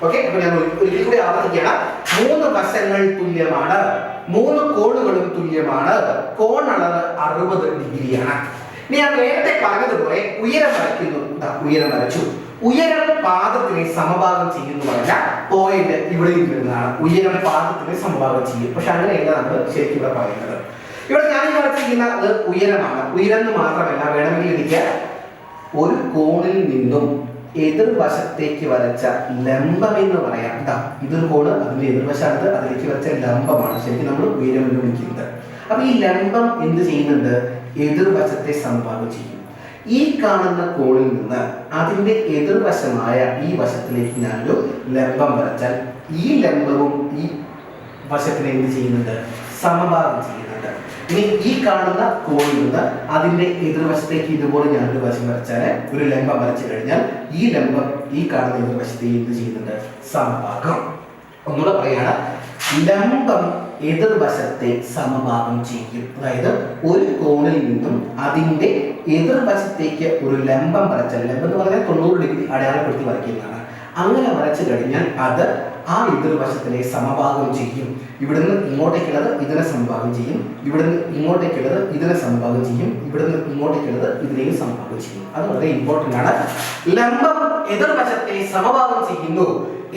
ഓക്കെ, അപ്പൊ ഞാൻ ഒരിക്കൽ കൂടി ആവർത്തിക്കുകയാണ്. 3 വശങ്ങൾ തുല്യമാണ്, 3 കോണുകളും തുല്യമാണ്, കോണളവ് 60 ഡിഗ്രിയാണ്. ഇനി ഞാൻ നേരത്തെ പറഞ്ഞതുപോലെ ഉയരം വരയ്ക്കുന്നു. ഉയരം വരച്ചു. ഉയരം പാദത്തിനെ സമഭാഗം ചെയ്യുന്നു പറഞ്ഞ പോയിന്റ് ഇവിടെയും വരുന്നതാണ്. ഉയരം പാദത്തിനെ സമഭാഗം ചെയ്യും. പക്ഷെ അങ്ങനെയല്ല നമ്മൾ ശരിക്കും ഇവിടെ പറയുന്നത്. ഇവിടെ ഞാൻ ഈ വരച്ചിരിക്കുന്നത് ഉയരമാണ്. ഉയരം എന്ന് മാത്രമല്ല, വേണമെങ്കിൽ എനിക്ക് ഒരു കോണിൽ നിന്നും എതിർവശത്തേക്ക് വരച്ച ലംബം എന്ന് പറയാം. ഇതൊരു കോണ്, അതിന്റെ എതിർവശാണത്, അതിലേക്ക് വരച്ച ലംബമാണ് ശരിക്കും നമ്മൾ ഉയരം എന്ന് വിളിക്കുന്നത്. അപ്പൊ ഈ ലംബം എന്ത് ചെയ്യുന്നുണ്ട്? എതിർവശത്തെ സമഭാഗം ചെയ്യും. ഈ കാണുന്ന കോണിൽ നിന്ന് അതിന്റെ എതിർവശമായ ഈ വശത്തിലേക്ക് ഞാനൊരു ലംബം വരച്ചാൽ ഈ ലംബവും ഈ വശത്തിനെ എന്ത് ചെയ്യുന്നുണ്ട്? സമഭാഗം ചെയ്യുന്നുണ്ട്. ഇനി ഈ കാണുന്ന കോണിൽ നിന്ന് അതിന്റെ എതിർവശത്തേക്ക് ഇതുപോലെ ഞാനൊരു വശം വരച്ചാൽ, ഒരു ലംബം വരച്ചു കഴിഞ്ഞാൽ ഈ ലംബം ഈ കാണുന്ന എതിർവശത്തെ എന്ത് ചെയ്യുന്നുണ്ട്? സമഭാഗം. ഒന്നുകൂടെ പറയാണ്, ലംബം എതിർവശത്തെ സമഭാഗം ചെയ്യും. അതായത് ഒരു കോണിൽ നിന്നും അതിന്റെ എതിർവശത്തേക്ക് ഒരു ലംബം വരച്ചാൽ, ലംബം എന്ന് പറഞ്ഞാൽ 90 ഡിഗ്രി അടയാളപ്പെടുത്തി വരയ്ക്കുന്നതാണ്. അങ്ങനെ വരച്ചു കഴിഞ്ഞാൽ അത് ആ എതിർവശത്തിനെ സമഭാഗം ചെയ്യും. ഇവിടുന്ന് ഇങ്ങോട്ടേക്കുള്ളത് ഇതിനെ സമഭാഗം ചെയ്യും, ഇവിടുന്ന് ഇങ്ങോട്ടേക്കുള്ളത് ഇതിനെ സമഭാഗം ചെയ്യും, ഇവിടുന്ന് ഇങ്ങോട്ടേക്കുള്ളത് ഇതിനെയും സമഭാഗം ചെയ്യും. അത് വളരെ ഇമ്പോർട്ടന്റ് ആണ്. ലംബം എതിർവശത്തെ സമഭാഗം ചെയ്യുന്നു.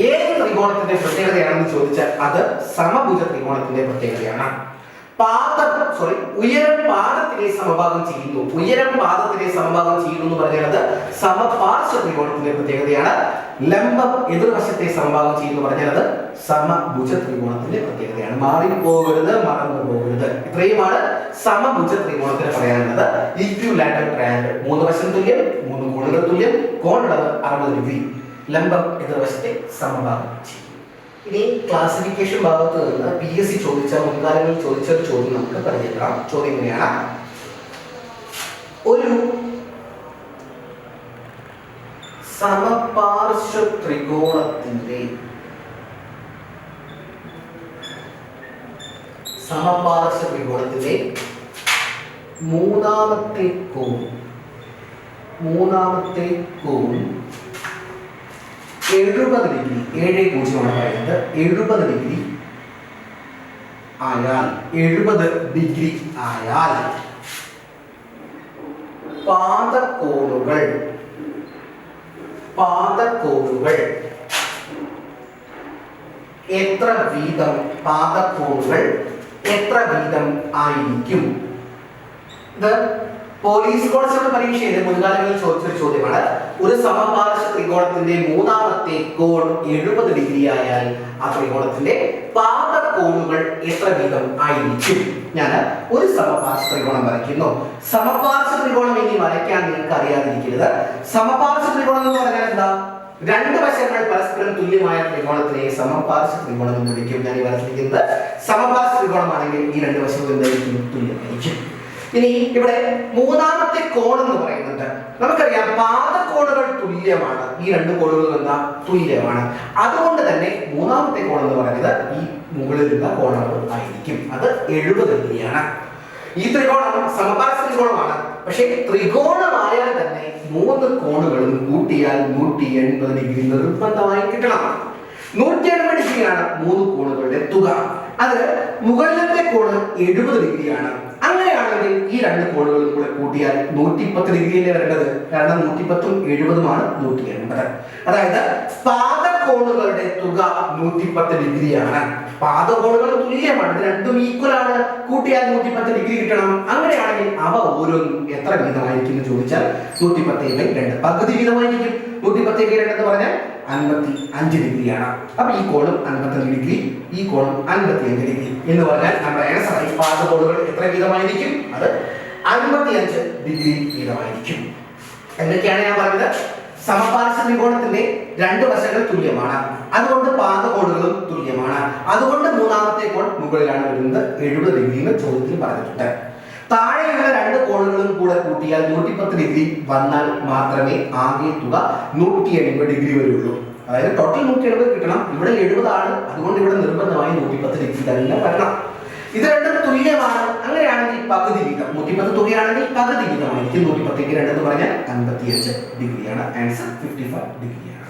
ഏത് ത്രികോണത്തിന്റെ പ്രത്യേകതയാണെന്ന് ചോദിച്ചാൽ അത് സമഭുജ ത്രികോണത്തിന്റെ പ്രത്യേകതയാണ്. ഉയരം പാദത്തിനെ സമഭാഗം ചെയ്യുന്നു. ഉയരം പാദത്തിനെ സമഭാഗം ചെയ്യുന്നു എന്ന് പറഞ്ഞാൽ അത് സമപാർശ്വ ത്രികോണത്തിന്റെ പ്രത്യേകതയാണ്. ലംബം എതിർവശത്തെ സമഭാഗം ചെയ്യുന്നു പറഞ്ഞാൽ അത് സമഭുജ ത്രികോണത്തിന്റെ പ്രത്യേകതയാണ്. മാറിപ്പോകരുത്, മറന്നു പോകരുത്. ഇത്രയുമാണ് സമഭുജ ത്രികോണത്തിന് പറയാനുള്ളത്. ഈക്വിലാറ്ററൽ ട്രയാങ്കിൾ, 3 വശം തുല്യം, 3 കോണുകൾ തുല്യം, കോണളവ് 60 ഡിഗ്രി, ലംബം എതിർവശത്തെ സമഭാഗം ചെയ്യും. ഇനി ക്ലാസിഫിക്കേഷൻ ഭാഗത്ത് നിന്ന് PSC ചോദിച്ച, മുൻകാലങ്ങളിൽ ചോദിച്ച ഒരു ചോദ്യം നമുക്ക് പരിചയപ്പെടാം. ചോദ്യം എങ്ങനെയാണ്? ഒരു സമപാർശ്വ ത്രികോണത്തിന്റെ മൂന്നാമത്തെ കോൺ 70 ഡിഗ്രി, 70 ആണ് പറയുന്നത്. 70 ഡിഗ്രി ആയാൽ പാദകോണുകൾ എത്ര വീതം ആയിരിക്കും? ഇത് പോലീസ് കോൺസ്റ്റബിൾ പരീക്ഷയിൽ മുൻകാലങ്ങളിൽ ചോദിച്ചൊരു ചോദ്യമാണ്. ഒരു സമപാർശ്വ ത്രികോണത്തിന്റെ മൂന്നാമത്തെ കോൺ 70 ഡിഗ്രി ആയാൽ ആ ത്രികോണത്തിന്റെ പാദകോണുകൾ എത്ര വീതം ആയിരിക്കും? ഞാൻ ഒരു സമപാർശ്വ ത്രികോണം വരയ്ക്കുന്നു. സമപാർശ്വ ത്രികോണം ഇനി വരയ്ക്കാൻ നിങ്ങൾക്ക് അറിയാതിരിക്കരുത്. സമപാർശ്വ ത്രികോണം എന്ന് പറഞ്ഞാൽ എന്താ? 2 വശങ്ങൾ പരസ്പരം തുല്യമായ ത്രികോണത്തിനെ സമപാർശ്വ ത്രികോണം എന്ന് വിളിക്കും. ഞാൻ ഈ വരച്ചിരിക്കുന്നത് സമപാർശ്വ ത്രികോണമാണെങ്കിൽ ഈ 2 വശങ്ങളും എന്തായിരിക്കും? തുല്യമായിരിക്കും. ഇനി ഇവിടെ മൂന്നാമത്തെ കോൺ എന്ന് പറയുന്നുണ്ട്. നമുക്കറിയാം പാദകോണുകൾ തുല്യമാണ്. ഈ 2 കോണുകളും എന്താ? തുല്യമാണ്. അതുകൊണ്ട് തന്നെ മൂന്നാമത്തെ കോൺ എന്ന് പറയുന്നത് ഈ മുകളിലുള്ള കോണളവ് ആയിരിക്കും. അത് 70 ഡിഗ്രിയാണ്. ഈ ത്രികോണം സമപാർശ്വ ത്രികോണമാണ്. പക്ഷേ ത്രികോണമായാൽ തന്നെ 3 കോണുകളും കൂട്ടിയാൽ 180 ഡിഗ്രി നിർബന്ധമായി കിട്ടണം. 180 ഡിഗ്രിയാണ് 3 കോണുകളുടെ തുക. അത് മുകളിലത്തെ കോണ് 70 ഡിഗ്രിയാണ്. അങ്ങനെയാണെങ്കിൽ ഈ 2 കോണുകളും കൂടെ കൂട്ടിയാൽ 110 ഡിഗ്രിയല്ലേ വരേണ്ടത്? കാരണം 110ഉം 70ഉമാണ് 180. അതായത് പാദകോണുകളുടെ തുക 110 ഡിഗ്രിയാണ്. പാദകോണുകൾ തുല്യമാണ്, ഇത് രണ്ടും ഈക്വൽ ആണ്. കൂട്ടിയാൽ 110 ഡിഗ്രി കിട്ടണം. അങ്ങനെയാണെങ്കിൽ അവ ഓരോന്നും എത്ര വീതമായിരിക്കും എന്ന് ചോദിച്ചാൽ 110/2 പകുതി വീതമായിരിക്കും. 110/2 എന്ന് പറഞ്ഞാൽ 55 ഡിഗ്രിയാണ്. അപ്പൊ ഈ കോണും 55 ഡിഗ്രി, ഈ കോണും 55 ഡിഗ്രി എന്ന് പറഞ്ഞാൽ നമ്മുടെ ആൻസർ ഈ പാദകോണുകൾ എത്ര വീതമായിരിക്കും? അത് 55 ഡിഗ്രി വീതമായിരിക്കും. എന്തൊക്കെയാണ് ഞാൻ പറഞ്ഞത്? സമപാർശ്വ ത്രികോണത്തിന്റെ 2 വശങ്ങൾ തുല്യമാണ്, അതുകൊണ്ട് പാദകോണുകളും തുല്യമാണ്. അതുകൊണ്ട് മൂന്നാമത്തെ കോൺ മുകളിലാണ് വരുന്നത്. 70 ഡിഗ്രി എന്ന് ചോദ്യത്തിൽ പറഞ്ഞിട്ടുണ്ട്. താഴെയുള്ള 2 കോണുകളും കൂടെ കൂട്ടിയാൽ 110 ഡിഗ്രി വന്നാൽ മാത്രമേ ആകെ തുക 180 ഡിഗ്രി വരുള്ളൂ. അതായത് ടോട്ടൽ 170 കിട്ടണം. ഇവിടെ 70 ആണ്, അതുകൊണ്ട് ഇവിടെ നിർബന്ധമായി 110 ഡിഗ്രി തന്നെ വരണം. ഇത് രണ്ടും തുല്യമാണ്. അങ്ങനെയാണെങ്കിൽ പകുതി വീതം 110 തുകയാണെങ്കിൽ പകുതി വീതമായിരിക്കും. 110/2 എന്ന് പറഞ്ഞാൽ 55 ഡിഗ്രിയാണ്. ആൻസർ 55 ഡിഗ്രിയാണ്.